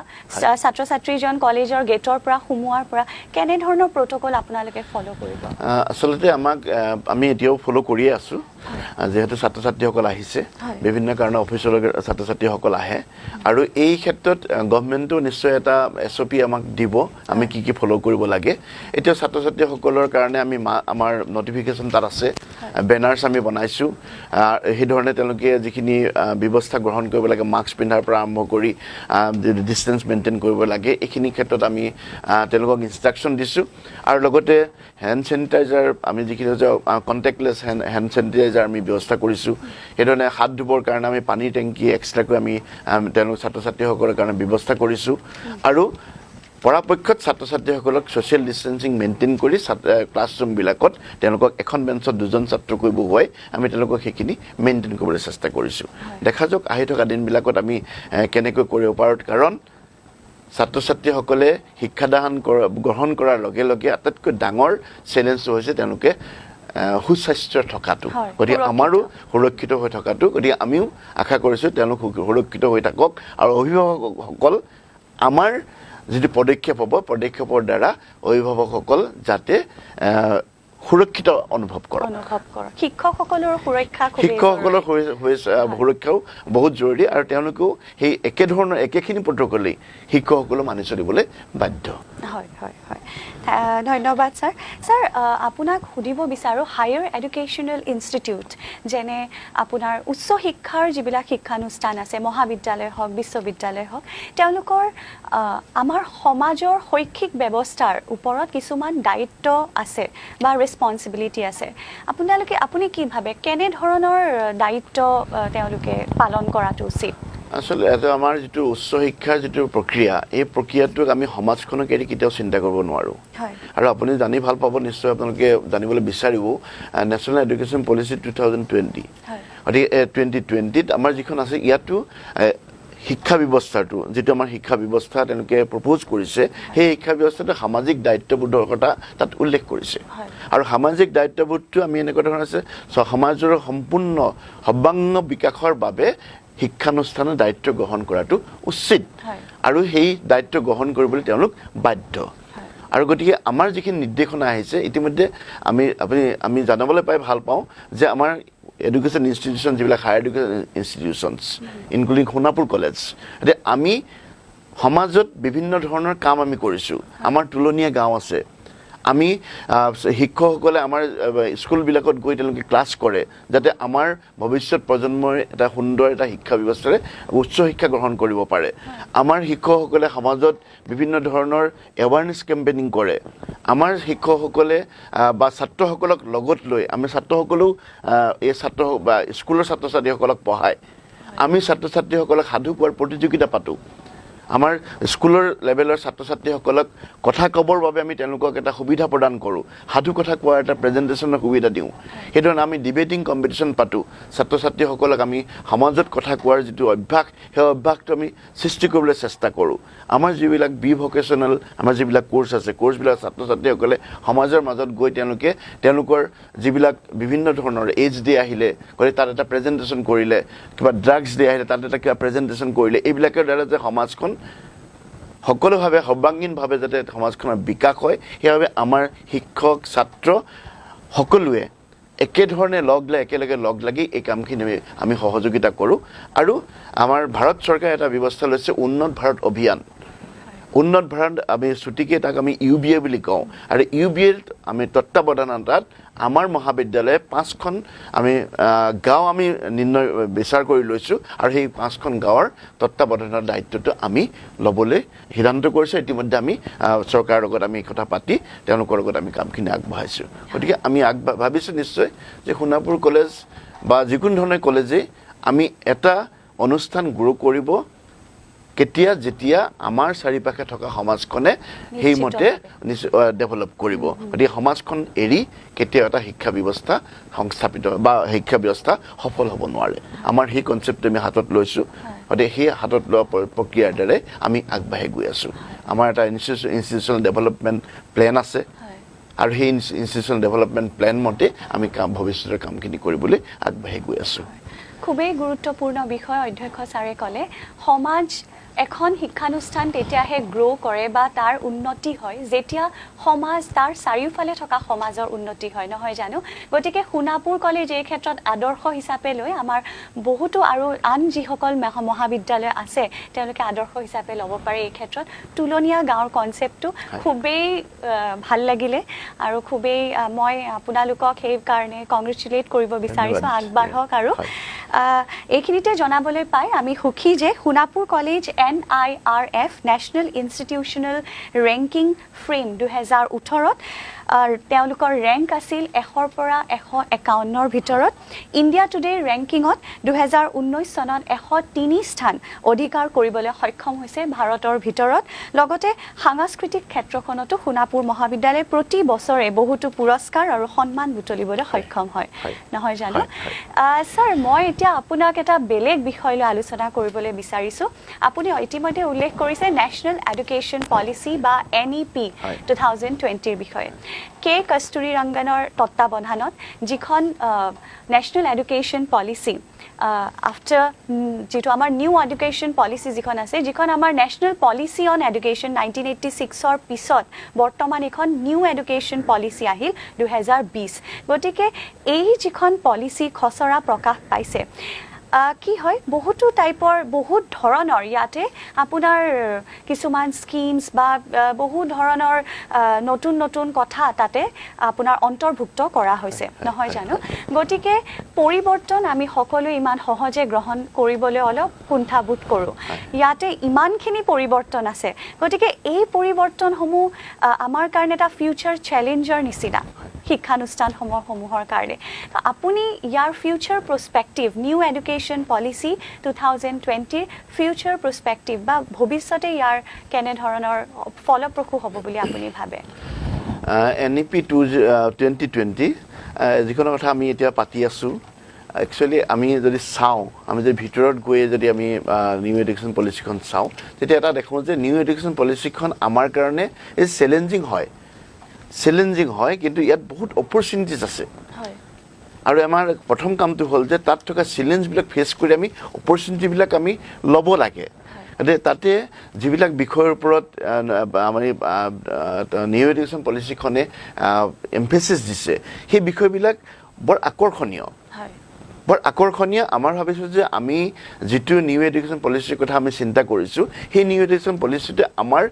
ছাত্ৰ ছাত্ৰীজন কলেজৰ গেটৰ পৰা সোমোৱাৰ পৰা কেনেধৰণৰ প্ৰট'কল আপোনালোকে ফ'ল' কৰিব আচলতে আমি এতিয়াও ফ'ল' কৰিয়ে আছোঁ যেহেতু ছাত্ৰ ছাত্ৰীসকল আহিছে বিভিন্ন কাৰণে অফিচলৈ ছাত্ৰ ছাত্ৰীসকল আহে আৰু এই ক্ষেত্ৰত গভৰ্ণমেণ্টো নিশ্চয় এটা SOP আমাক দিব আমি কি ফ'ল' কৰিব লাগে এতিয়া ছাত্ৰ ছাত্ৰীসকলৰ কাৰণে আমি আমাৰ নটিফিকেশ্যন তাত আছে বেনাৰ্ছ আমি বনাইছোঁ সেইধৰণে তেওঁলোকে যিখিনি ব্যৱস্থা গ্ৰহণ কৰিব লাগে মাস্ক পিন্ধাৰ পৰা আৰম্ভ কৰি ডিষ্টেঞ্চ মেইনটেইন কৰিব লাগে এইখিনি ক্ষেত্ৰত আমি তেওঁলোকক ইনষ্ট্ৰাকশ্যন দিছোঁ আৰু লগতে হেণ্ড চেনিটাইজাৰ আমি যিখিনি কণ্টেক্টলেছ হেণ্ড চেনিটাইজাৰ আমি ব্যৱস্থা কৰিছোঁ সেইধৰণে হাত ধুবৰ কাৰণে আমি পানীৰ টেংকি এক্সট্ৰাকৈ আমি তেওঁলোক ছাত্ৰ ছাত্ৰীসকলৰ কাৰণে ব্যৱস্থা কৰিছোঁ আৰু পৰাপক্ষত ছাত্ৰ ছাত্ৰীসকলক ছ'চিয়েল ডিষ্টেঞ্চিং মেইনটেইন কৰি ক্লাছৰুমবিলাকত তেওঁলোকক এখন বেঞ্চত 2জন ছাত্ৰকৈ বহুৱাই আমি তেওঁলোকক সেইখিনি মেইনটেইন কৰিবলৈ চেষ্টা কৰিছোঁ দেখা যাওক আহি থকা দিনবিলাকত আমি কেনেকৈ কৰিব পাৰোঁ কাৰণ ছাত্ৰ ছাত্ৰীসকলে শিক্ষাদান গ্ৰহণ কৰাৰ লগে লগে আটাইতকৈ ডাঙৰ চেলেঞ্জটো হৈছে তেওঁলোকে সুস্বাস্থ্য থকাটো গতিকে আমাৰো সুৰক্ষিত হৈ থকাটো গতিকে আমিও আশা কৰিছোঁ তেওঁলোক সুৰক্ষিত হৈ থাকক আৰু অভিভাৱকসকল আমাৰ যিটো পদক্ষেপ হ'ব পদক্ষেপৰ দ্বাৰা অভিভাৱকসকল যাতে সুৰক্ষিত অনুভৱ কৰে শিক্ষকসকলৰ সুৰক্ষাও বহুত জৰুৰী আৰু তেওঁলোকেও সেই একেখিনি প্ৰট'কলেই শিক্ষকসকলেও মানি চলিবলৈ বাধ্য হয় হয় হয় ধন্যবাদ ছাৰ ছাৰ আপোনাক সুধিব বিচাৰোঁ হায়াৰ এডুকেশ্যনেল ইনষ্টিটিউট যেনে আপোনাৰ উচ্চ শিক্ষাৰ যিবিলাক শিক্ষানুষ্ঠান আছে মহাবিদ্যালয় হওক বিশ্ববিদ্যালয় হওক তেওঁলোকৰ আমাৰ সমাজৰ শৈক্ষিক ব্যৱস্থাৰ ওপৰত কিছুমান দায়িত্ব আছে বা ৰেছপন্সিবিলিটি আছে আপুনি কি ভাবে কেনেধৰণৰ দায়িত্ব তেওঁলোকে পালন কৰাটো উচিত আচলতে আমাৰ যিটো উচ্চ শিক্ষাৰ যিটো প্ৰক্ৰিয়া এই প্ৰক্ৰিয়াটোক আমি সমাজখনক এৰি কেতিয়াও চিন্তা কৰিব নোৱাৰোঁ আৰু আপুনি জানি ভাল পাব নিশ্চয় আপোনালোকে জানিবলৈ বিচাৰিব নেশ্যনেল এডুকেশ্যন পলিচি 2020 গতিকে 2020ত আমাৰ যিখন আছে ইয়াতো শিক্ষা ব্যৱস্থাটো যিটো আমাৰ শিক্ষা ব্যৱস্থা তেওঁলোকে প্ৰপ'জ কৰিছে সেই শিক্ষা ব্যৱস্থাটো সামাজিক দায়িত্ববোধৰ কথা তাত উল্লেখ কৰিছে আৰু সামাজিক দায়িত্ববোধটো আমি এনেকুৱা ধৰণৰ আছে সমাজৰ সম্পূৰ্ণ সৰ্বাংগ বিকাশৰ বাবে শিক্ষানুষ্ঠানৰ দায়িত্ব গ্ৰহণ কৰাটো উচিত আৰু সেই দায়িত্ব গ্ৰহণ কৰিবলৈ তেওঁলোক বাধ্য আৰু গতিকে আমাৰ যিখিনি নিৰ্দেশনা আহিছে ইতিমধ্যে আমি জানিবলৈ পাই ভাল পাওঁ যে আমাৰ এডুকেশ্যন ইনষ্টিটিউশ্যন যিবিলাক higher education institutions including Sonapur college এতিয়া আমি সমাজত বিভিন্ন ধৰণৰ কাম আমি কৰিছোঁ আমাৰ তুলনীয়া গাঁও আছে আমি শিক্ষকসকলে আমাৰ স্কুলবিলাকত গৈ তেওঁলোকে ক্লাছ কৰে যাতে আমাৰ ভৱিষ্যত প্ৰজন্মই এটা সুন্দৰ এটা শিক্ষা ব্যৱস্থাৰে উচ্চ শিক্ষা গ্ৰহণ কৰিব পাৰে আমাৰ শিক্ষকসকলে সমাজত বিভিন্ন ধৰণৰ এৱাৰনেছ কেম্পেইনিং কৰে আমাৰ শিক্ষকসকলে বা ছাত্ৰসকলক লগত লৈ আমি ছাত্ৰসকলেও এই ছাত্ৰ বা স্কুলৰ ছাত্ৰ ছাত্ৰীসকলক পঢ়ায় আমি ছাত্ৰ ছাত্ৰীসকলক সাধু কোৱাৰ প্ৰতিযোগিতা পাতোঁ আমাৰ স্কুলৰ লেভেলৰ ছাত্ৰ ছাত্ৰীসকলক কথা ক'বৰ বাবে আমি তেওঁলোকক এটা সুবিধা প্ৰদান কৰোঁ সাধু কথা কোৱাৰ এটা প্ৰেজেণ্টেশ্যনৰ সুবিধা দিওঁ সেইধৰণে আমি ডিবেটিং কম্পিটিশ্যন পাতোঁ ছাত্ৰ ছাত্ৰীসকলক আমি সমাজত কথা কোৱাৰ যিটো অভ্যাস সেই অভ্যাসটো আমি সৃষ্টি কৰিবলৈ চেষ্টা কৰোঁ আমাৰ যিবিলাক ভকেশ্যনেল আমাৰ যিবিলাক কোৰ্চ আছে কোৰ্চবিলাক ছাত্ৰ ছাত্ৰীসকলে সমাজৰ মাজত গৈ তেওঁলোকৰ যিবিলাক বিভিন্ন ধৰণৰ এইচ ডে আহিলে গতিকে তাত এটা প্ৰেজেণ্টেশ্যন কৰিলে কিবা ড্ৰাগছ ডে আহিলে তাত এটা কিবা প্ৰেজেণ্টেশ্যন কৰিলে এইবিলাকৰ দ্বাৰা যে সমাজখন সকলোভাৱে সৰ্বাংগীনভাৱে যাতে সমাজখনৰ বিকাশ হয় সেইবাবে আমাৰ শিক্ষক ছাত্ৰ সকলোৱে একেধৰণে একেলগে লগ লাগি এই কামখিনি আমি সহযোগিতা কৰোঁ আৰু আমাৰ ভাৰত চৰকাৰে এটা ব্যৱস্থা লৈছে উন্নত ভাৰত অভিযান উন্নত ভাৰত আমি ছুটিকে তাক আমি UBA বুলি কওঁ আৰু UBAৰ আমি তত্ত্বাৱধানত আমাৰ মহাবিদ্যালয়ে 5খন আমি গাঁও আমি বিচাৰ কৰি লৈছোঁ আৰু সেই 5খন গাঁৱৰ তত্ত্বাৱধানৰ দায়িত্বটো আমি ল'বলৈ সিদ্ধান্ত কৰিছোঁ ইতিমধ্যে আমি চৰকাৰৰ লগত আমি কথা পাতি তেওঁলোকৰ লগত আমি কামখিনি আগবঢ়াইছোঁ গতিকে আমি ভাবিছোঁ নিশ্চয় যে সোণাপুৰ কলেজ বা যিকোনো ধৰণৰ কলেজেই আমি এটা অনুষ্ঠান গ্ৰ' কৰিব কেতিয়া যেতিয়া আমাৰ চাৰিপাশে থকা সমাজখনে সেইমতে ডেভেলপ কৰিব গতিকে সমাজখন এৰি কেতিয়াও এটা শিক্ষা ব্যৱস্থা সংস্থাপিত বা শিক্ষা ব্যৱস্থা সফল হ'ব নোৱাৰে আমাৰ সেই কনচেপ্টটো আমি হাতত লৈছোঁ গতিকে সেই হাতত লোৱা প্ৰক্ৰিয়াৰ দ্বাৰাই আমি আগবাঢ়ি গৈ আছোঁ আমাৰ এটা ইনষ্টিটিউশ্যনেল ডেভেলপমেণ্ট প্লেন আছে আৰু সেই ইনষ্টিটিউচনেল ডেভেলপমেণ্ট প্লেন মতে আমি ভৱিষ্যতৰ কামখিনি কৰিবলৈ আগবাঢ়ি গৈ আছোঁ খুবেই গুৰুত্বপূৰ্ণ বিষয় অধ্যক্ষ ছাৰে ক'লে সমাজ এখন শিক্ষানুষ্ঠান তেতিয়াহে গ্ৰ' কৰে বা তাৰ উন্নতি হয় যেতিয়া সমাজ তাৰ চাৰিওফালে থকা সমাজৰ উন্নতি হয় নহয় জানো গতিকে সোণাপুৰ কলেজ এই ক্ষেত্ৰত আদৰ্শ হিচাপে লৈ আমাৰ বহুতো আৰু আন যিসকল মহাবিদ্যালয় আছে তেওঁলোকে আদৰ্শ হিচাপে ল'ব পাৰে এই ক্ষেত্ৰত তুলনীয়া গাঁৱৰ কনচেপ্টটো খুবেই ভাল লাগিলে আৰু খুবেই মই আপোনালোকক সেই কাৰণে কংগ্ৰেচুলেট কৰিব বিচাৰিছোঁ আগবাঢ়ক আৰু এইখিনিতে জনাবলৈ পাই আমি সুখী যে Sonapur college NIRF national institutional ranking frame 2018ত তেওঁলোকৰ ৰেংক আছিল 100ৰ পৰা 151ৰ ভিতৰত ইণ্ডিয়া টুডে ৰেংকিঙত 2019 চনত 103 স্থান অধিকাৰ কৰিবলৈ সক্ষম হৈছে ভাৰতৰ ভিতৰত লগতে সাংস্কৃতিক ক্ষেত্ৰখনতো সোণাপুৰ মহাবিদ্যালয়ে প্ৰতি বছৰে বহুতো পুৰস্কাৰ আৰু সন্মান বুটলিবলৈ সক্ষম হয় নহয় জানো ছাৰ মই এতিয়া আপোনাক এটা বেলেগ বিষয় লৈ আলোচনা কৰিবলৈ বিচাৰিছোঁ আপুনি ইতিমধ্যে উল্লেখ কৰিছে নেশ্যনেল এডুকেশ্যন পলিচি বা NEP 2020ৰ বিষয়ে কে কস্তুৰী ৰংগনৰ তত্ত্বাৱধানত যিখন নেশ্যনেল এডুকেশ্যন পলিচি আফটাৰ যিটো আমাৰ নিউ এডুকেশ্যন পলিচি যিখন আছে যিখন আমাৰ নেশ্যনেল পলিচি অন এডুকেশ্যন 1986ৰ পিছত বৰ্তমান এখন নিউ এডুকেশ্যন পলিচি আহিল 2020 গতিকে এই যিখন পলিচি খচৰা প্ৰকাশ পাইছে কি হয় বহুতো টাইপৰ বহুত ধৰণৰ ইয়াতে আপোনাৰ কিছুমান স্কিমছ বা বহু ধৰণৰ নতুন নতুন কথা তাতে আপোনাৰ অন্তৰ্ভুক্ত কৰা হৈছে নহয় জানো গতিকে পৰিৱৰ্তন আমি সকলোৱে ইমান সহজে গ্ৰহণ কৰিবলৈ অলপ কুণ্ঠাবোধ কৰোঁ ইয়াতে ইমানখিনি পৰিৱৰ্তন আছে গতিকে এই পৰিৱৰ্তনসমূহ আমাৰ কাৰণে এটা ফিউচাৰ চেলেঞ্জৰ নিচিনা শিক্ষানুষ্ঠানসমূহৰ কাৰণে আপুনি ইয়াৰ future prospective new education policy 2020ৰ ফিউচাৰ প্ৰস্পেক্টিভ বা ভৱিষ্যতে ইয়াৰ কেনেধৰণৰ ফলপ্ৰসূ হ'ব বুলি আপুনি ভাবে NEP 2020 যিখন কথা আমি এতিয়া পাতি আছোঁ একচুৱেলি আমি যদি চাওঁ আমি যদি ভিতৰত গৈ যদি আমি নিউ এডুকেশ্যন পলিচিখন চাওঁ তেতিয়া এটা দেখোঁ যে নিউ এডুকেশ্যন পলিচিখন আমাৰ কাৰণে এই চেলেঞ্জিং হয় কিন্তু ইয়াত বহুত অপৰচুনিটিজ আছে আৰু আমাৰ প্ৰথম কামটো হ'ল যে তাত থকা চেলেঞ্জবিলাক ফেচ কৰি আমি অপৰচুনিটিবিলাক আমি ল'ব লাগে তাতে যিবিলাক বিষয়ৰ ওপৰত মানে নিউ এডুকেশ্যন পলিচিখনে এমফেচিছ দিছে সেই বিষয়বিলাক বৰ আকৰ্ষণীয় আমাৰ ভাবিছোঁ যে আমি যিটো নিউ এডুকেশ্যন পলিচিৰ কথা আমি চিন্তা কৰিছোঁ সেই নিউ এডুকেশ্যন পলিচিটোৱে আমাৰ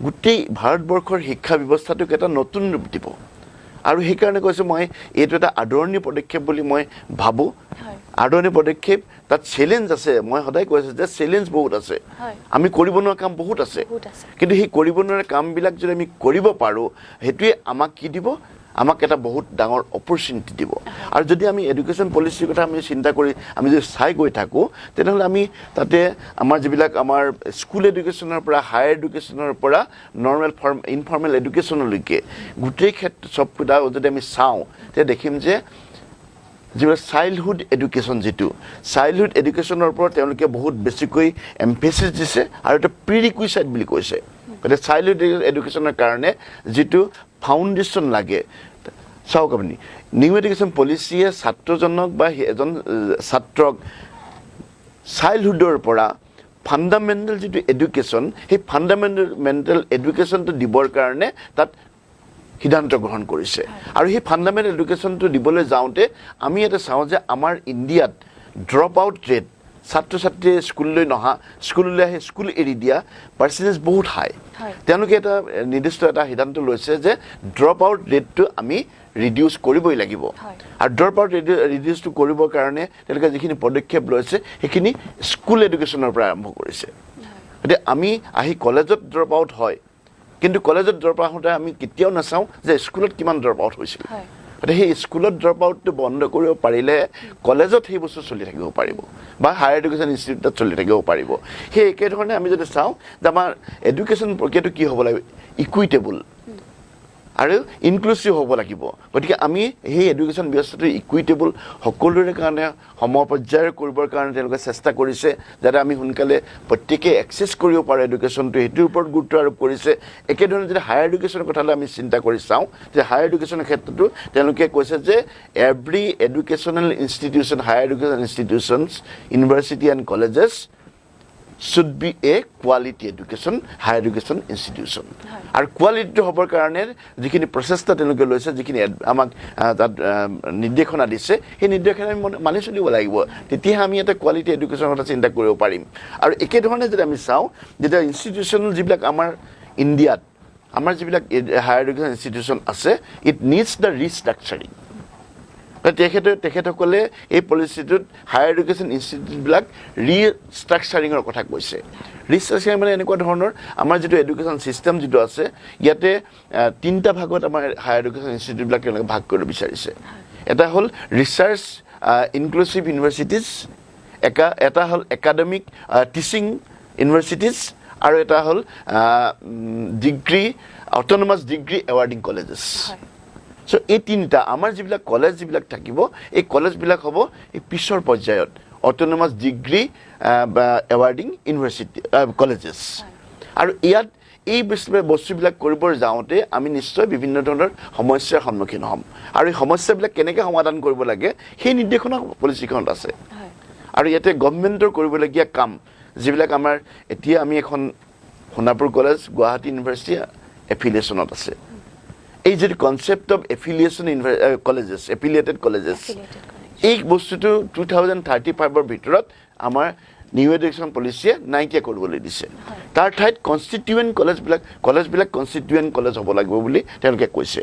গোটেই ভাৰতবৰ্ষৰ শিক্ষা ব্যৱস্থাটোক এটা নতুন ৰূপ দিব আৰু সেইকাৰণে কৈছোঁ মই এইটো এটা আদৰণীয় পদক্ষেপ বুলি মই ভাবোঁ আদৰণীয় পদক্ষেপ তাত চেলেঞ্জ আছে মই সদায় কৈছোঁ যে চেলেঞ্জ বহুত আছে আমি কৰিব নোৱাৰা কাম বহুত আছে কিন্তু সেই কৰিব নোৱাৰা কামবিলাক যদি আমি কৰিব পাৰোঁ সেইটোৱে আমাক কি দিব আমাক এটা বহুত ডাঙৰ অপৰচুনিটি দিব আৰু যদি আমি এডুকেশ্যন পলিচিৰ কথা আমি চিন্তা কৰি আমি যদি চাই গৈ থাকোঁ তেনেহ'লে আমি তাতে আমাৰ যিবিলাক আমাৰ স্কুল এডুকেশ্যনৰ পৰা হায়াৰ এডুকেশ্যনৰ পৰা নৰ্মেল ইনফৰ্মেল এডুকেশ্যনলৈকে গোটেই ক্ষেত্ৰত চবকেইটা যদি আমি চাওঁ তেতিয়া দেখিম যে যিবিলাক চাইল্ডহুড এডুকেশ্যনৰ ওপৰত তেওঁলোকে বহুত বেছিকৈ এমফেচিছ দিছে আৰু এটা প্ৰিৰিকুইচাইট বুলি কৈছে গতিকে চাইল্ডহুড এডুকেশ্যনৰ কাৰণে যিটো ফাউণ্ডেশ্যন লাগে চাওক আপুনি নিউ এডুকেশ্যন পলিচিয়ে ছাত্ৰজনক বা এজন ছাত্ৰক চাইল্ডহুডৰ পৰা ফাণ্ডামেণ্টেল যিটো এডুকেশ্যন সেই ফাণ্ডামেণ্টেল এডুকেশ্যনটো দিবৰ কাৰণে তাত সিদ্ধান্ত গ্ৰহণ কৰিছে আৰু সেই ফাণ্ডামেণ্টেল এডুকেশ্যনটো দিবলৈ যাওঁতে আমি ইয়াতে চাওঁ যে আমাৰ ইণ্ডিয়াত ড্ৰপ আউট ৰেট ছাত্ৰ ছাত্ৰীয়ে স্কুললৈ আহি স্কুল এৰি দিয়া পাৰ্চেণ্টেজ বহুত হাই তেওঁলোকে এটা নিৰ্দিষ্ট এটা সিদ্ধান্ত লৈছে যে ড্ৰপ আউট ৰেটটো আমি ৰিডিউচ কৰিবই লাগিব আৰু ড্ৰপ আউট ৰিডিউচটো কৰিবৰ কাৰণে তেওঁলোকে যিখিনি পদক্ষেপ লৈছে সেইখিনি স্কুল এডুকেশ্যনৰ পৰা আৰম্ভ কৰিছে গতিকে আমি আহি কলেজত ড্ৰপ আউট হয় কিন্তু কলেজত ড্ৰপ আউট হওঁতে আমি কেতিয়াও নাচাওঁ যে স্কুলত কিমান ড্ৰপ আউট হৈছিল গতিকে সেই স্কুলত ড্ৰপ আউটটো বন্ধ কৰিব পাৰিলে কলেজত সেই বস্তু চলি থাকিব পাৰিব বা হায়াৰ এডুকেশ্যন ইনষ্টিটিউটত চলি থাকিব পাৰিব সেই একেধৰণে আমি যদি চাওঁ যে আমাৰ এডুকেশ্যন প্ৰক্ৰিয়াটো কি হ'ব লাগিব ইকুইটেবল আৰু ইনক্লুসিভ হ'ব লাগিব গতিকে আমি সেই এডুকেশ্যন ব্যৱস্থাটো ইকুইটেবল সকলোৰে কাৰণে সমপৰ্যায়ৰ কৰিবৰ কাৰণে তেওঁলোকে চেষ্টা কৰিছে যাতে আমি সোনকালে প্ৰত্যেকে এক্সেছ কৰিব পাৰে এডুকেশ্যনটো সেইটোৰ ওপৰত গুৰুত্ব আৰোপ কৰিছে একেধৰণে যদি হায়াৰ এডুকেশ্যনৰ কথালৈ আমি চিন্তা কৰি চাওঁ যে হায়াৰ এডুকেশ্যনৰ ক্ষেত্ৰতো তেওঁলোকে কৈছে যে every educational institution higher education institutions university and colleges should be a quality education higher education institution আৰু কোৱালিটি হ'বৰ কাৰণে যিখিনি প্ৰচেষ্টা তেওঁলোকে লৈছে যিখিনি আমাক তাত নিৰ্দেশনা দিছে সেই নিৰ্দেশনা আমি মানি চলিব লাগিব তেতিয়া আমি এটা কোৱালিটি এডুকেশ্যনৰ কথা চিন্তা কৰিব পাৰিম আৰু একেধৰণে যদি আমি চাওঁ যেতিয়া ইনষ্টিটিউশ্যনেল যিবিলাক আমাৰ ইণ্ডিয়াত আমাৰ যিবিলাক হায়াৰ এডুকেশ্যন ইনষ্টিটিউশ্যন আছে ইট নিডছ দ্য ৰিষ্ট্ৰাকচাৰিং তেখেতসকলে এই পলিচিটোত হায়াৰ এডুকেশ্যন ইনষ্টিটিউটবিলাক ৰিষ্ট্ৰাকচাৰিঙৰ কথা কৈছে ৰিষ্ট্ৰাকচাৰিং মানে এনেকুৱা ধৰণৰ আমাৰ যিটো এডুকেশ্যন চিষ্টেম যিটো আছে ইয়াতে তিনিটা ভাগত আমাৰ হায়াৰ এডুকেশ্যন ইনষ্টিটিউটবিলাক তেওঁলোকে ভাগ কৰিব বিচাৰিছে এটা হ'ল ৰিচাৰ্চ ইনক্লুচিভ ইউনিভাৰ্চিটিজ এটা হ'ল একাডেমিক টিচিং ইউনিভাৰ্চিটিজ আৰু এটা হ'ল degree autonomous degree awarding colleges So, এই তিনিটা আমাৰ যিবিলাক কলেজ যিবিলাক থাকিব এই কলেজবিলাক হ'ব এই পিছৰ পৰ্যায়ত অট'নমাছ ডিগ্ৰী এৱাৰ্ডিং ইউনিভাৰ্চিটি কলেজেছ আৰু ইয়াত এই বস্তুবিলাক কৰিবৰ যাওঁতে আমি নিশ্চয় বিভিন্ন ধৰণৰ সমস্যাৰ সন্মুখীন হ'ম আৰু এই সমস্যাবিলাক কেনেকৈ সমাধান কৰিব লাগে সেই নিৰ্দেশনা পলিচিখনত আছে আৰু ইয়াতে গভৰ্ণমেণ্টৰ কৰিবলগীয়া কাম যিবিলাক আমাৰ এতিয়া আমি এখন সোণাপুৰ কলেজ গুৱাহাটী ইউনিভাৰ্চিটি এফিলিয়েশ্যনত আছে এই যে concept of affiliation colleges affiliated colleges এই বস্তুটো 2035 ভিতৰত আমাৰ নিউ এডুকেশ্যন পলিচিয়ে নাইকিয়া কৰিবলৈ দিছে তাৰ ঠাইত কনষ্টিটিউৱেণ্ট কলেজবিলাক কনষ্টিটিউৱেণ্ট কলেজ হ'ব লাগিব বুলি তেওঁলোকে কৈছে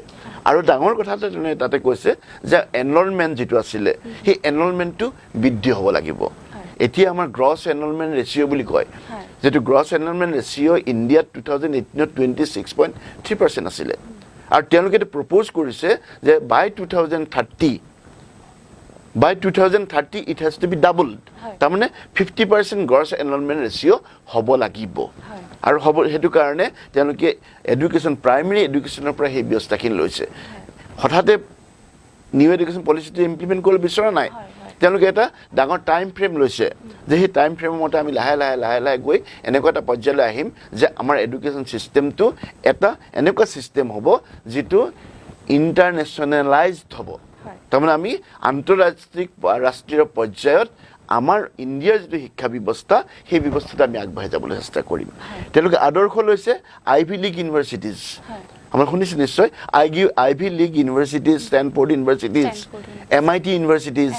আৰু ডাঙৰ কথাটো তাতে কৈছে যে এনৰলমেণ্ট যিটো আছিলে সেই এনৰলমেণ্টটো বৃদ্ধি হ'ব লাগিব এতিয়া আমাৰ গ্ৰছ এনৰলমেণ্ট ৰেচিঅ' বুলি কয় যেটো গ্ৰছ এনৰলমেণ্ট ৰেচিঅ' ইণ্ডিয়াত 2018ত 26.3% আছিলে আৰু তেওঁলোকে প্ৰপ'জ কৰিছে যে by 2030 it has to be doubled তাৰমানে 50% গ্ৰছ এনৰলমেণ্ট ৰেচিঅ' হ'ব লাগিব আৰু হ'ব সেইটো কাৰণে তেওঁলোকে এডুকেশ্যন প্ৰাইমেৰী এডুকেশ্যনৰ পৰা সেই ব্যৱস্থাখিনি লৈছে হঠাতে নিউ এডুকেশ্যন পলিচিটো ইমপ্লিমেণ্ট কৰিব বিচৰা নাই তেওঁলোকে এটা ডাঙৰ টাইম ফ্ৰেম লৈছে যে সেই টাইম ফ্ৰেমৰ মতে আমি লাহে লাহে গৈ এনেকুৱা এটা পৰ্যায়লৈ আহিম যে আমাৰ এডুকেশ্যন চিষ্টেমটো এটা এনেকুৱা চিষ্টেম হ'ব যিটো ইণ্টাৰনেশ্যনেলাইজড হ'ব তাৰমানে আমি ৰাষ্ট্ৰীয় পৰ্যায়ত আমাৰ ইণ্ডিয়াৰ যিটো শিক্ষা ব্যৱস্থা সেই ব্যৱস্থাটো আমি আগবাঢ়ি যাবলৈ চেষ্টা কৰিম তেওঁলোকে আদৰ্শ লৈছে আইভি লীগ ইউনিভাৰ্চিটিজ আমাৰ শুনিছোঁ নিশ্চয় Ivy League universities Stanford universities MIT universities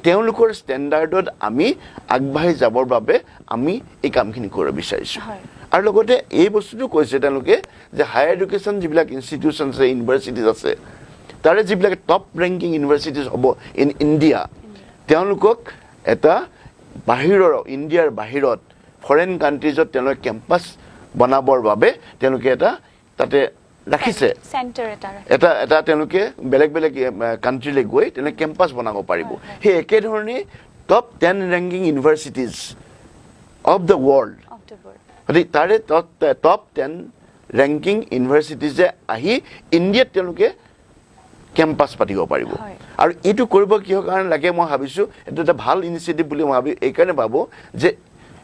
তেওঁলোকৰ ষ্টেণ্ডাৰ্ডত আমি আগবাঢ়ি যাবৰ বাবে আমি এই কামখিনি কৰিব বিচাৰিছোঁ আৰু লগতে এই বস্তুটো কৈছে তেওঁলোকে যে হায়াৰ এডুকেশ্যন যিবিলাক ইনষ্টিটিউশ্যন আছে ইউনিভাৰ্চিটিজ আছে তাৰে যিবিলাক টপ ৰেংকিং ইউনিভাৰ্চিটিজ হ'ব ইন ইণ্ডিয়া তেওঁলোকক এটা ইণ্ডিয়াৰ বাহিৰত ফৰেইন কাণ্ট্ৰিজত তেওঁলোকে কেম্পাছ বনাবৰ বাবে তেওঁলোকে এটা তাতে ৰাখিছে এটা তেওঁলোকে বেলেগ কাণ্ট্ৰিলৈ গৈ তেওঁলোকে কেম্পাছ বনাব পাৰিব সেই একেধৰণে top 10 ranking universities of the world গতিকে তাৰে টপ 10 ৰেংকিং ইউনিভাৰ্চিটিজে আহি ইণ্ডিয়াত তেওঁলোকে কেম্পাছ পাতিব পাৰিব আৰু এইটো কৰিব কিহৰ কাৰণে লাগে মই ভাবিছোঁ এইটো এটা ভাল ইনিচিয়েটিভ বুলি মই এইকাৰণে ভাবোঁ যে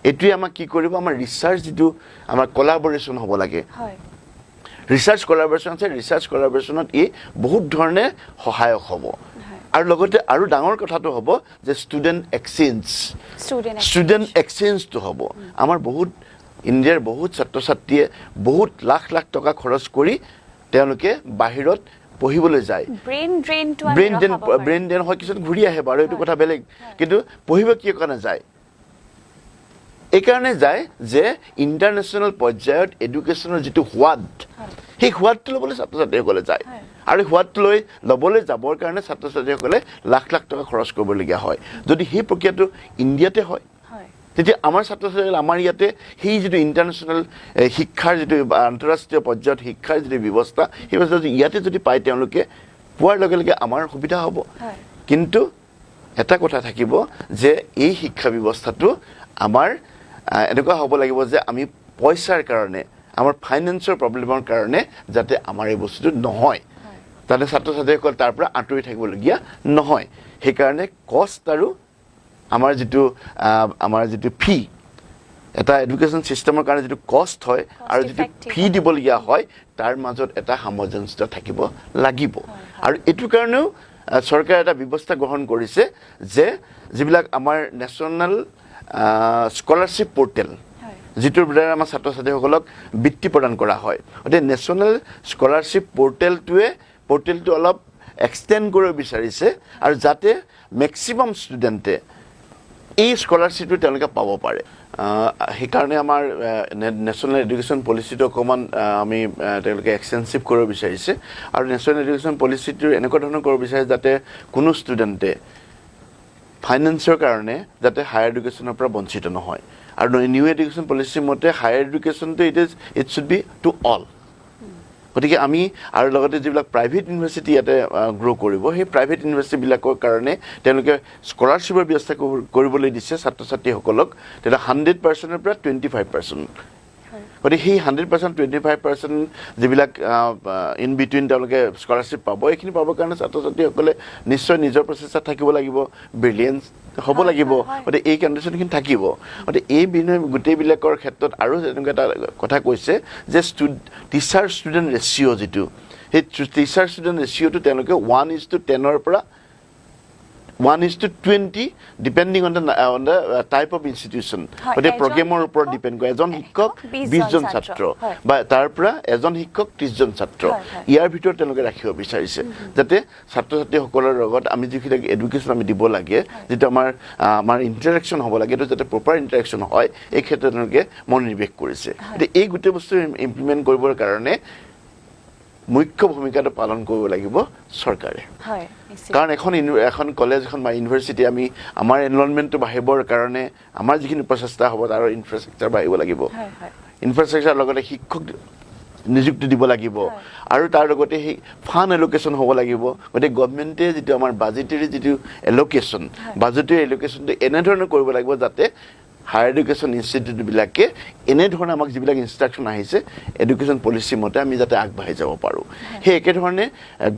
এইটোৱে আমাক কি কৰিব আমাৰ ৰিচাৰ্চ যিটো আমাৰ কলাবৰেশ্যন হ'ব লাগে ৰিচাৰ্চ কলাবৰেশ্যনত ই বহুত ধৰণে সহায়ক হ'ব আৰু লগতে আৰু ডাঙৰ কথাটো হ'ব যে ষ্টুডেণ্ট এক্সচেঞ্জটো হ'ব আমাৰ বহুত ইণ্ডিয়াৰ বহুত ছাত্ৰ ছাত্ৰীয়ে বহুত লাখ টকা খৰচ কৰি তেওঁলোকে বাহিৰত পঢ়িবলৈ যায় ব্ৰেইন ড্ৰেইন হয় কিছুমান ঘূৰি আহে বাৰু এইটো কথা বেলেগ কিন্তু পঢ়িব কিয় কাৰণে যায় এইকাৰণে যায় যে ইণ্টাৰনেশ্যনেল পৰ্যায়ত এডুকেশ্যনৰ যিটো সোৱাদ সেই সোৱাদটো ল'বলৈ ছাত্ৰ ছাত্ৰীসকলে যায় আৰু সোৱাদটো ল'বলৈ যাবৰ কাৰণে ছাত্ৰ ছাত্ৰীসকলে লাখ টকা খৰচ কৰিবলগীয়া হয় যদি সেই প্ৰক্ৰিয়াটো ইণ্ডিয়াতে হয় তেতিয়া আমাৰ ছাত্ৰ ছাত্ৰীসকলে আমাৰ ইয়াতে সেই যিটো ইণ্টাৰনেশ্যনেল শিক্ষাৰ যিটো আন্তঃৰাষ্ট্ৰীয় পৰ্যায়ত শিক্ষাৰ যিটো ব্যৱস্থা সেই ব্যৱস্থা যদি ইয়াতে যদি পায় তেওঁলোকে পোৱাৰ লগে লগে আমাৰ সুবিধা হ'ব কিন্তু এটা কথা থাকিব যে এই শিক্ষা ব্যৱস্থাটো আমাৰ এনেকুৱা হ'ব লাগিব যে আমি পইচাৰ কাৰণে আমাৰ ফাইনেন্সৰ প্ৰব্লেমৰ কাৰণে যাতে আমাৰ এই বস্তুটো নহয় তাতে ছাত্ৰ ছাত্ৰীসকল তাৰ পৰা আঁতৰি থাকিবলগীয়া নহয় সেইকাৰণে কষ্ট আৰু আমাৰ যিটো ফি এটা এডুকেশ্যন চিষ্টেমৰ কাৰণে যিটো কষ্ট হয় আৰু যিটো ফি দিবলগীয়া হয় তাৰ মাজত এটা সামঞ্জস্য থাকিব লাগিব আৰু এইটো কাৰণেও চৰকাৰে এটা ব্যৱস্থা গ্ৰহণ কৰিছে যে যিবিলাক আমাৰ নেশ্যনেল স্কলাৰশ্বিপ পৰ্টেল যিটোৰ দ্বাৰা আমাৰ ছাত্ৰ ছাত্ৰীসকলক বৃত্তি প্ৰদান কৰা হয় গতিকে নেশ্যনেল স্কলাৰশ্বিপ পৰ্টেলটো অলপ এক্সটেণ্ড কৰিব বিচাৰিছে আৰু যাতে মেক্সিমাম ষ্টুডেণ্টে এই স্কলাৰশ্বিপটো তেওঁলোকে পাব পাৰে সেইকাৰণে আমাৰ নেশ্যনেল এডুকেশ্যন পলিচিটো অকণমান আমি তেওঁলোকে এক্সটেনচিভ কৰিব বিচাৰিছে আৰু নেশ্যনেল এডুকেশ্যন পলিচিটো এনেকুৱা ধৰণৰ কৰিব বিচাৰিছে যাতে কোনো ষ্টুডেণ্টে ফাইনেন্সৰ কাৰণে যাতে হায়াৰ এডুকেশ্যনৰ পৰা বঞ্চিত নহয় আৰু নিউ এডুকেশ্যন পলিচিৰ মতে হায়াৰ এডুকেশ্যনটো it should be to all গতিকে আমি আৰু লগতে যিবিলাক প্ৰাইভেট ইউনিভাৰ্চিটি ইয়াতে গ্ৰ' কৰিব সেই প্ৰাইভেট ইউনিভাৰ্চিটিবিলাকৰ কাৰণে তেওঁলোকে স্কলাৰশ্বিপৰ ব্যৱস্থা কৰিবলৈ দিছে ছাত্ৰ ছাত্ৰীসকলক তেতিয়া 100%ৰ পৰা 25% গতিকে সেই 100% 25% যিবিলাক ইন বিটুইন তেওঁলোকে স্কলাৰশ্বিপ পাব এইখিনি পাবৰ কাৰণে ছাত্ৰ ছাত্ৰীসকলে নিশ্চয় নিজৰ প্ৰচেষ্টাত থাকিব লাগিব ব্ৰিলিয়েঞ্চ হ'ব লাগিব গতিকে এই কণ্ডিশ্যনখিনি থাকিব গতিকে এই গোটেইবিলাকৰ ক্ষেত্ৰত আৰু এনেকুৱা এটা কথা কৈছে যে টিচাৰ ষ্টুডেণ্ট ৰেচিঅ' যিটো সেই টিচাৰ ষ্টুডেণ্ট ৰেচিঅ'টো তেওঁলোকে 1:10ৰ পৰা 1:20 depending on the type of institution গতিকে প্ৰগ্ৰেমৰ ওপৰত ডিপেণ্ড কৰে এজন শিক্ষক 20জন ছাত্ৰ বা তাৰ পৰা এজন শিক্ষক 30জন ছাত্ৰ ইয়াৰ ভিতৰত তেওঁলোকে ৰাখিব বিচাৰিছে যাতে ছাত্ৰ ছাত্ৰীসকলৰ লগত আমি যিখিনি এডুকেশ্যন আমি দিব লাগে যিটো আমাৰ ইণ্টাৰেকশ্যন হ'ব লাগে এইটো যাতে প্ৰপাৰ ইণ্টাৰেকশ্যন হয় এই ক্ষেত্ৰত তেওঁলোকে মনোনিৱেশ কৰিছে গতিকে এই গোটেই বস্তু ইমপ্লিমেণ্ট কৰিবৰ কাৰণে মুখ্য ভূমিকাটো পালন কৰিব লাগিব চৰকাৰে কাৰণ এখন কলেজ এখন বা ইউনিভাৰ্চিটি আমাৰ এনৰলমেণ্টটো বাঢ়িবৰ কাৰণে আমাৰ যিখিনি প্ৰচেষ্টা হ'ব তাৰ ইনফ্ৰাষ্ট্ৰাকচাৰ বাঢ়িব লাগিব ইনফ্ৰাষ্ট্ৰাকচাৰ লগতে শিক্ষক নিযুক্তি দিব লাগিব আৰু তাৰ লগতে সেই ফাণ্ড এলোকেশ্যন হ'ব লাগিব গতিকে গভৰ্ণমেণ্টে যিটো আমাৰ বাজেটেৰী যিটো এলোকেশ্যনটো এনেধৰণে কৰিব লাগিব যাতে হায়াৰ এডুকেশ্যন ইনষ্টিটিউটবিলাকে এনেধৰণে আমাক যিবিলাক ইনষ্ট্ৰাকশ্যন আহিছে এডুকেশ্যন পলিচি মতে আমি যাতে আগবাঢ়ি যাব পাৰোঁ সেই একেধৰণে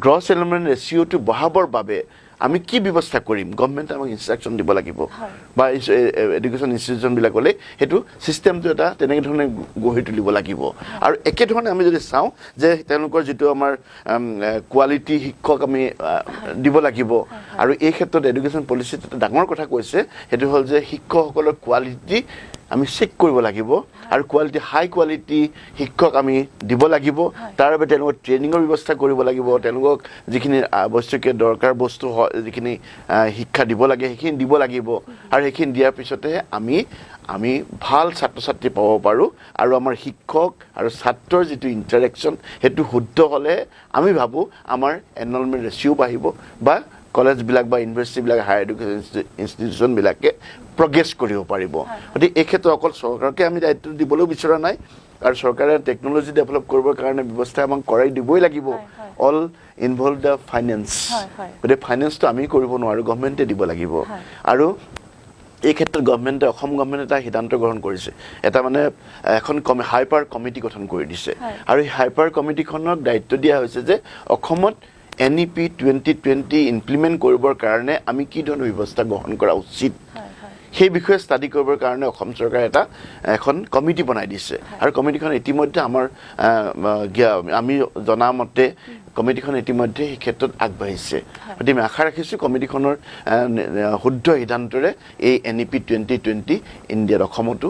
গ্ৰছ এনৰলমেণ্ট ৰেচিঅ'টো বঢ়াবৰ বাবে আমি কি ব্যৱস্থা কৰিম গভৰ্ণমেণ্টে আমাক ইনষ্ট্ৰাকশ্যন দিব লাগিব বা এডুকেশ্যন ইনষ্টিটিউশ্যনবিলাকলৈ সেইটো ছিষ্টেমটো এটা তেনেকৈ ধৰণে গঢ়ি তুলিব লাগিব আৰু একেধৰণে আমি যদি চাওঁ যে তেওঁলোকৰ যিটো আমাৰ কোৱালিটি শিক্ষক আমি দিব লাগিব আৰু এই ক্ষেত্ৰত এডুকেশ্যন পলিচিত এটা ডাঙৰ কথা কৈছে সেইটো হ'ল যে শিক্ষকসকলৰ কোৱালিটি আমি চেক কৰিব লাগিব আৰু হাই কোৱালিটি শিক্ষক আমি দিব লাগিব তাৰ বাবে তেওঁলোকক ট্ৰেইনিঙৰ ব্যৱস্থা কৰিব লাগিব তেওঁলোকক যিখিনি আৱশ্যকীয় দৰকাৰ বস্তু হয় যিখিনি শিক্ষা দিব লাগে সেইখিনি দিব লাগিব আৰু সেইখিনি দিয়াৰ পিছতেহে আমি ভাল ছাত্ৰ ছাত্ৰী পাব পাৰোঁ আৰু আমাৰ শিক্ষক আৰু ছাত্ৰৰ যিটো ইণ্টাৰেকশ্যন সেইটো শুদ্ধ হ'লে আমি ভাবোঁ আমাৰ এনৰলমেণ্ট ৰেচিঅ' বাঢ়িব বা কলেজবিলাক বা ইউনিভাৰ্চিটিবিলাক হায়াৰ এডুকেশ্যন ইনষ্টিটিউশ্যনবিলাকে প্ৰগ্ৰেছ কৰিব পাৰিব গতিকে এই ক্ষেত্ৰত অকল চৰকাৰকে আমি দায়িত্ব দিবলৈও বিচৰা নাই আৰু চৰকাৰে টেকন'লজি ডেভেলপ কৰিবৰ কাৰণে ব্যৱস্থা আমাক কৰাই দিবই লাগিব অল ইনভলভ দ্য ফাইনেন্স গতিকে ফাইনেন্সটো আমি কৰিব নোৱাৰোঁ গভৰ্ণমেণ্টে দিব লাগিব আৰু এই ক্ষেত্ৰত অসম গভৰ্ণমেণ্টে এটা সিদ্ধান্ত গ্ৰহণ কৰিছে এটা এখন হাইপাৰ কমিটি গঠন কৰি দিছে আৰু এই হাইপাৰ কমিটিখনক দায়িত্ব দিয়া হৈছে যে অসমত NEP 2020 ইমপ্লিমেণ্ট কৰিবৰ কাৰণে আমি কি ধৰণৰ ব্যৱস্থা গ্ৰহণ কৰা উচিত সেই বিষয়ে ষ্টাডি কৰিবৰ কাৰণে অসম চৰকাৰে এখন কমিটি বনাই দিছে আৰু কমিটিখন ইতিমধ্যে আমি জনামতে কমিটিখন ইতিমধ্যে সেই ক্ষেত্ৰত আগবাঢ়িছে গতিকে আমি আশা ৰাখিছোঁ কমিটিখনৰ শুদ্ধ সিদ্ধান্তৰে এই NEP 2020 ইণ্ডিয়াত অসমতো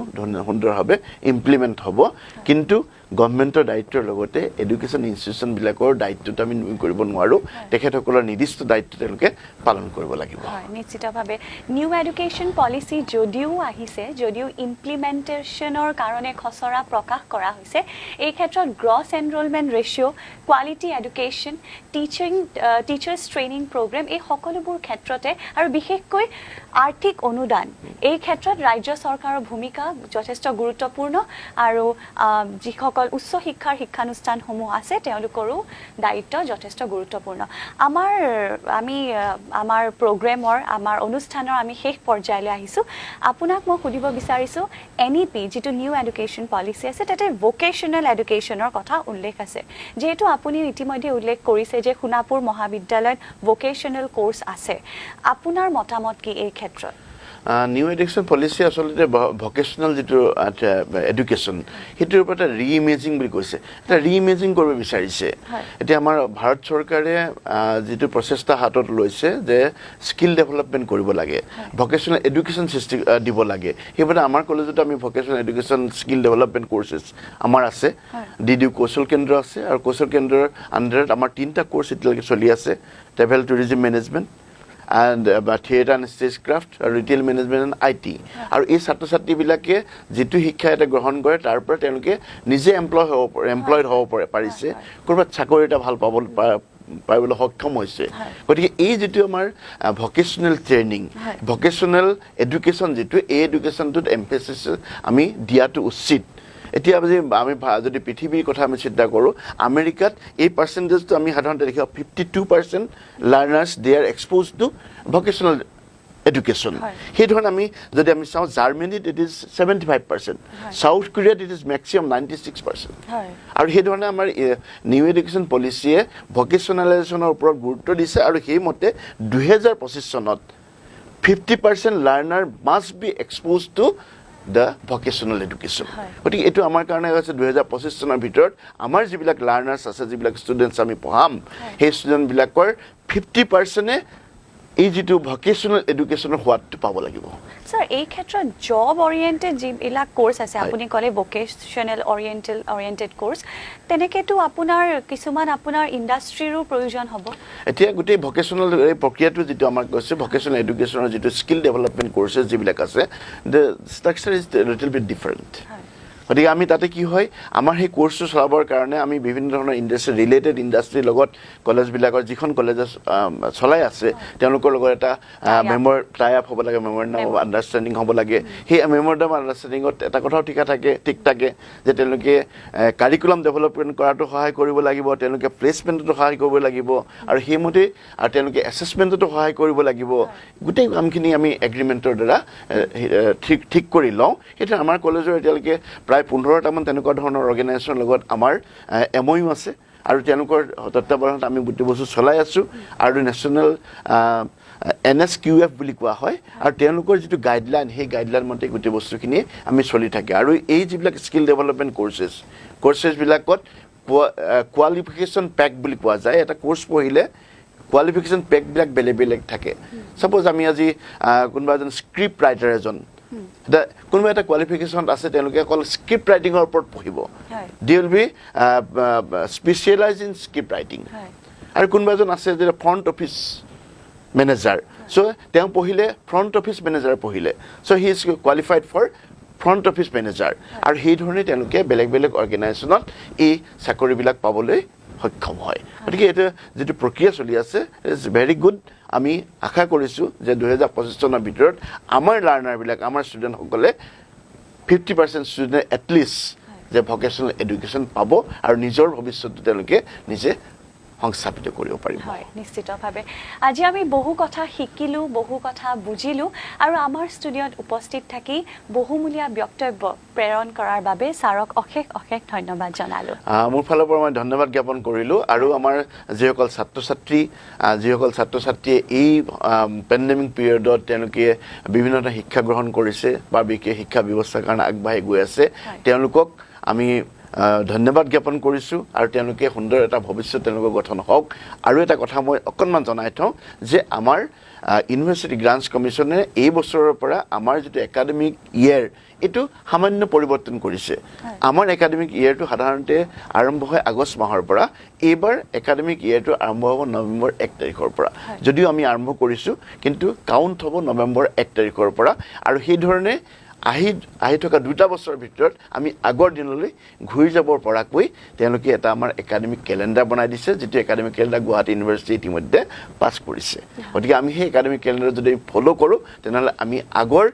সুন্দৰভাৱে ইমপ্লিমেণ্ট হ'ব কিন্তু গভৰ্ণমেণ্টৰ দায়িত্বৰ লগতে এডুকেশ্যন ইনষ্টিটিউশ্যনবিলাকৰ দায়িত্বটো আমি কৰিব নোৱাৰোঁ তেখেতসকলৰ নিৰ্দিষ্ট দায়িত্ব তেওঁলোকে পালন কৰিব লাগিব নিশ্চিতভাৱে নিউ এডুকেশ্যন পলিচি যদিও আহিছে যদিও ইমপ্লিমেণ্টেশ্যনৰ কাৰণে খচৰা প্ৰকাশ কৰা হৈছে এই ক্ষেত্ৰত gross enrollment ratio' quality education teachers training program এই সকলোবোৰ ক্ষেত্ৰতে আৰু বিশেষকৈ আৰ্থিক অনুদান এই ক্ষেত্ৰত ৰাজ্য চৰকাৰৰ ভূমিকা যথেষ্ট গুৰুত্বপূৰ্ণ আৰু যিসকল যিসকল উচ্চ শিক্ষাৰ শিক্ষানুষ্ঠানসমূহ আছে তেওঁলোকৰো দায়িত্ব যথেষ্ট গুৰুত্বপূৰ্ণ আমাৰ প্ৰগ্ৰেমৰ আমাৰ অনুষ্ঠানৰ আমি শেষ পৰ্যায়লৈ আহিছোঁ আপোনাক মই সুধিব বিচাৰিছোঁ NEP যিটো নিউ এডুকেশ্যন পলিচি আছে তাতে ভোকেশ্যনেল এডুকেশ্যনৰ কথা উল্লেখ আছে যেহেতু আপুনি ইতিমধ্যে উল্লেখ কৰিছে যে সোণাপুৰ মহাবিদ্যালয়ত ভোকেশ্যনেল কোৰ্স আছে আপোনাৰ মতামত কি এই ক্ষেত্ৰত নিউ এডুকেশ্যন পলিচি আসলতে ভকেশ্যনেল যিটো এডুকেশ্যন সেইটোৰ ওপৰত এটা ৰিইমেজিং বুলি কৈছে এটা ৰিইমেজিং কৰিব বিচাৰিছে এতিয়া আমাৰ ভাৰত চৰকাৰে যিটো প্ৰচেষ্টা হাতত লৈছে যে স্কিল ডেভেলপমেণ্ট কৰিব লাগে ভকেশ্যনেল এডুকেশ্যন সৃষ্টি দিব লাগে সেইবাবে আমাৰ কলেজত আমি ভকেশ্যনেল এডুকেশ্যন স্কিল ডেভেলপমেণ্ট কোৰ্চেছ আমাৰ আছে DDU কৌশল কেন্দ্ৰ আছে আৰু কৌশল কেন্দ্ৰৰ আণ্ডাৰত আমাৰ 3টা কোৰ্চ এতিয়ালৈকে চলি আছে travel tourism management and theater and stagecraft retail management and IT আৰু এই ছাত্ৰ-ছাত্ৰীবিলাকে যেটো শিক্ষা এটা গ্ৰহণ কৰে তাৰ পৰা তেওঁলোকে নিজে এমপ্লয়েড হ'ব পাৰিছে কৰবাত চাকৰি এটা ভাল পাবলৈ সক্ষম হৈছে গতিকে এই যেটো আমাৰ ভকেশ্যনেল ট্ৰেইনিং ভকেশ্যনেল এডুকেশ্যন যেটো এই এডুকেশ্যনটোত এমফেচিছ আমি দিয়াটো উচিত এতিয়া আমি যদি পৃথিৱীৰ কথা আমি চিন্তা কৰোঁ আমেৰিকাত এই পাৰ্চেণ্টেজটো আমি সাধাৰণতে দেখিব 52% learners they are exposed to vocational education সেই ধৰণে আমি যদি আমি চাওঁ জাৰ্মানীত ইট ইজ 75% চাউথ কোৰিয়াত ইট ইজ মেক্সিমাম 96% আৰু সেই ধৰণে আমাৰ নিউ এডুকেশ্যন পলিচিয়ে ভকেশ্যনেলাইজেশ্যনৰ ওপৰত গুৰুত্ব দিছে আৰু সেইমতে 2025 চনত 50% learner must be expose to the vocational education গতিকে এটো আমাৰ কাৰণে আছে 2025 চনৰ ভিতৰত আমাৰ যিবিলাক লাৰ্নাৰ্ছ আছে যিবিলাক ষ্টুডেন্টছ আমি পঢ়াম সেই ষ্টুডেন্ট বিলাকৰ 50% এই যেটো ভকেশ্যনেল এডুকেশ্যনৰ হোৱাটো পাব লাগিব স্যাৰ এই ক্ষেত্ৰত জব ওৰিয়েন্টেড যিবিলাক কোৰ্স আছে আপুনি ক'লে ভকেশ্যনেল ওৰিয়েন্টেড কোৰ্স তেনেকেটো আপোনাৰ কিছুমান আপোনাৰ ইন্ডাষ্ট্ৰিৰো প্ৰয়োজন হ'ব এতিয়া গোটেই ভকেশ্যনেল এই প্ৰক্ৰিয়াটো যেটো আমাৰ কৈছে ভকেশ্যনেল এডুকেশ্যনৰ যেটো স্কিল ডেভেলপমেণ্ট কোৰ্সেছ যিবিলাক আছে the structure is a little bit different গতিকে আমি তাতে কি হয় আমাৰ সেই কোৰ্সটো চলাবৰ কাৰণে আমি বিভিন্ন ধৰণৰ ইন্ডাষ্ট্ৰি ৰিলেটেড ইন্ডাষ্ট্ৰিৰ লগত কলেজবিলাকৰ যিখন কলেজ চলাই আছে তেওঁলোকৰ লগত এটা মেমৰ টাই আপ হ'ব লাগে মেমৰেণ্ডাম অফ আণ্ডাৰষ্টেণ্ডিং হ'ব লাগে সেই মেমৰেণ্ডাম আণ্ডাৰষ্টেণ্ডিঙত এটা কথাও ঠিক থাকে যে তেওঁলোকে কাৰিকুলাম ডেভেলপমেণ্ট কৰাটো সহায় কৰিব লাগিব তেওঁলোকে প্লেচমেণ্টতো সহায় কৰিব লাগিব আৰু সেইমতে আৰু তেওঁলোকে এছেছমেণ্টতো সহায় কৰিব লাগিব গোটেই কামখিনি আমি এগ্ৰিমেণ্টৰ দ্বাৰা ঠিক কৰি লওঁ সেইটো আমাৰ কলেজৰ এতিয়ালৈকে প্ৰায় 15টামান তেনেকুৱা ধৰণৰ অৰ্গেনাইজেশ্যনৰ লগত আমাৰ MOU আছে আৰু তেওঁলোকৰ তত্ত্বাৱধানত আমি গোটেই বস্তু চলাই আছোঁ আৰু নেশ্যনেল NSQF বুলি কোৱা হয় আৰু তেওঁলোকৰ যেটো গাইডলাইন সেই গাইডলাইন মতে গোটেই বস্তুখিনি আমি চলি থাকে আৰু এই যিবিলাক স্কিল ডেভেলপমেণ্ট কোৰ্সেছ বিলাকত কোৱালিফিকেশ্যন পেক বুলি কোৱা যায় এটা কোৰ্স পঢ়িলে কোৱালিফিকেশ্যন পেক বিলাক বেলেগ থাকে সাপোজ আমি আজি কোনোবা এজন স্ক্ৰিপ্ট ৰাইটাৰ এজন কোনোবা এটা কোৱালিফিকেশ্যন আছে তেওঁলোকে অকল স্ক্ৰিপ্ট ৰাইটিঙৰ ওপৰত পঢ়িব they will be specialise in script writing আৰু কোনোবা এজন আছে যে ফ্ৰণ্ট অফিচ মেনেজাৰ চ' তেওঁ পঢ়িলে ফ্ৰণ্ট অফিচ মেনেজাৰ পঢ়িলে so' he is qualified for front office manager আৰু সেই ধৰণে তেওঁলোকে বেলেগ অৰ্গেনাইজেশ্যনত এই চাকৰিবিলাক পাবলৈ সক্ষম হয় গতিকে এইটো যেটো প্ৰক্ৰিয়া চলি আছে ইজ ভেৰি গুড আমি আশা কৰিছোঁ যে 2025 চনৰ ভিতৰত আমাৰ লাৰ্নাৰবিলাক আমাৰ ষ্টুডেণ্টসকলে 50% ষ্টুডেণ্ট এটলিষ্ট যে ভকেশ্যনেল এডুকেশ্যন পাব আৰু নিজৰ ভৱিষ্যতটো তেওঁলোকে নিজে সংস্থাপিত কৰিব পাৰিব হয় নিশ্চিতভাৱে আজি আমি বহু কথা শিকিলো বহু কথা বুজিলো আৰু আমাৰ ষ্টুডিঅ'ত উপস্থিত থাকি বহুমূলীয়া বক্তব্য প্ৰেৰণ কৰাৰ বাবে ছাৰক অশেষ ধন্যবাদ জনালো মোৰ ফালৰ পৰা মই ধন্যবাদ জ্ঞাপন কৰিলোঁ আৰু আমাৰ যিসকল ছাত্ৰ-ছাত্ৰীয়ে এই পেণ্ডেমিক পিৰিয়ডত তেওঁলোকে বিভিন্ন ধৰণৰ শিক্ষা গ্ৰহণ কৰিছে বা বিশেষ শিক্ষা ব্যৱস্থাৰ কাৰণে আগবাঢ়ি গৈ আছে তেওঁলোকক আমি ধন্যবাদ জ্ঞাপন কৰিছোঁ আৰু তেওঁলোকে সুন্দৰ এটা ভৱিষ্যত তেওঁলোকৰ গঠন হওক আৰু এটা কথা মই অকণমান জনাই থওঁ যে আমাৰ ইউনিভাৰ্চিটি গ্ৰাণ্টছ কমিশ্যনে এই বছৰৰ পৰা আমাৰ যিটো একাডেমিক ইয়েৰ এইটো সামান্য পৰিৱৰ্তন কৰিছে আমাৰ একাডেমিক ইয়েৰটো সাধাৰণতে আৰম্ভ হয় আগষ্ট মাহৰ পৰা এইবাৰ একাডেমিক ইয়েৰটো আৰম্ভ হ'ব নৱেম্বৰ 1 তাৰিখৰ পৰা যদিও আমি আৰম্ভ কৰিছোঁ কিন্তু কাউণ্ট হ'ব নৱেম্বৰ 1 তাৰিখৰ পৰা আৰু সেই ধৰণে আহি থকা 2টা বছৰৰ ভিতৰত আমি আগৰ দিনলৈ ঘূৰি যাবৰ পৰাকৈ তেওঁলোকে এটা আমাৰ একাডেমিক কেলেণ্ডাৰ বনাই দিছে যেটো একাডেমিক কেলেণ্ডাৰ গুৱাহাটী ইউনিভাৰ্চিটি ইতিমধ্যে পাছ কৰিছে গতিকে আমি সেই একাডেমিক কেলেণ্ডাৰ যদি ফলো কৰোঁ তেনেহ'লে আমি আগৰ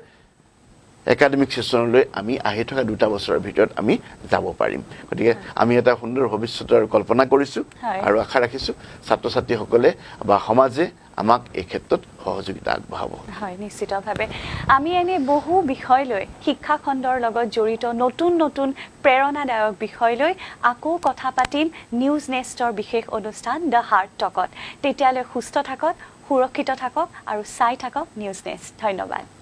একাডেমিক সেশনলৈ আমি আহি থকা 2টা বছৰৰ ভিতৰত আমি যাব পাৰিম গতিকে আমি এটা সুন্দৰ ভৱিষ্যতৰ কল্পনা কৰিছো আৰু আশা ৰাখিছো ছাত্ৰ ছাত্ৰীসকলে বা সমাজে আমাক এই ক্ষেত্ৰত সহযোগিতা আগবঢ়াব হয় নিশ্চিতভাৱে আমি এনে বহু বিষয় লৈ শিক্ষা খণ্ডৰ লগত জড়িত নতুন নতুন প্ৰেৰণাদায়ক বিষয় লৈ আকৌ কথা পাতিম নিউজ নেষ্টৰ বিশেষ অনুষ্ঠান দ্য হাৰ্ট টকত তেতিয়ালৈ সুস্থ থাকক সুৰক্ষিত থাকক আৰু চাই থাকক নিউজ নেষ্ট ধন্যবাদ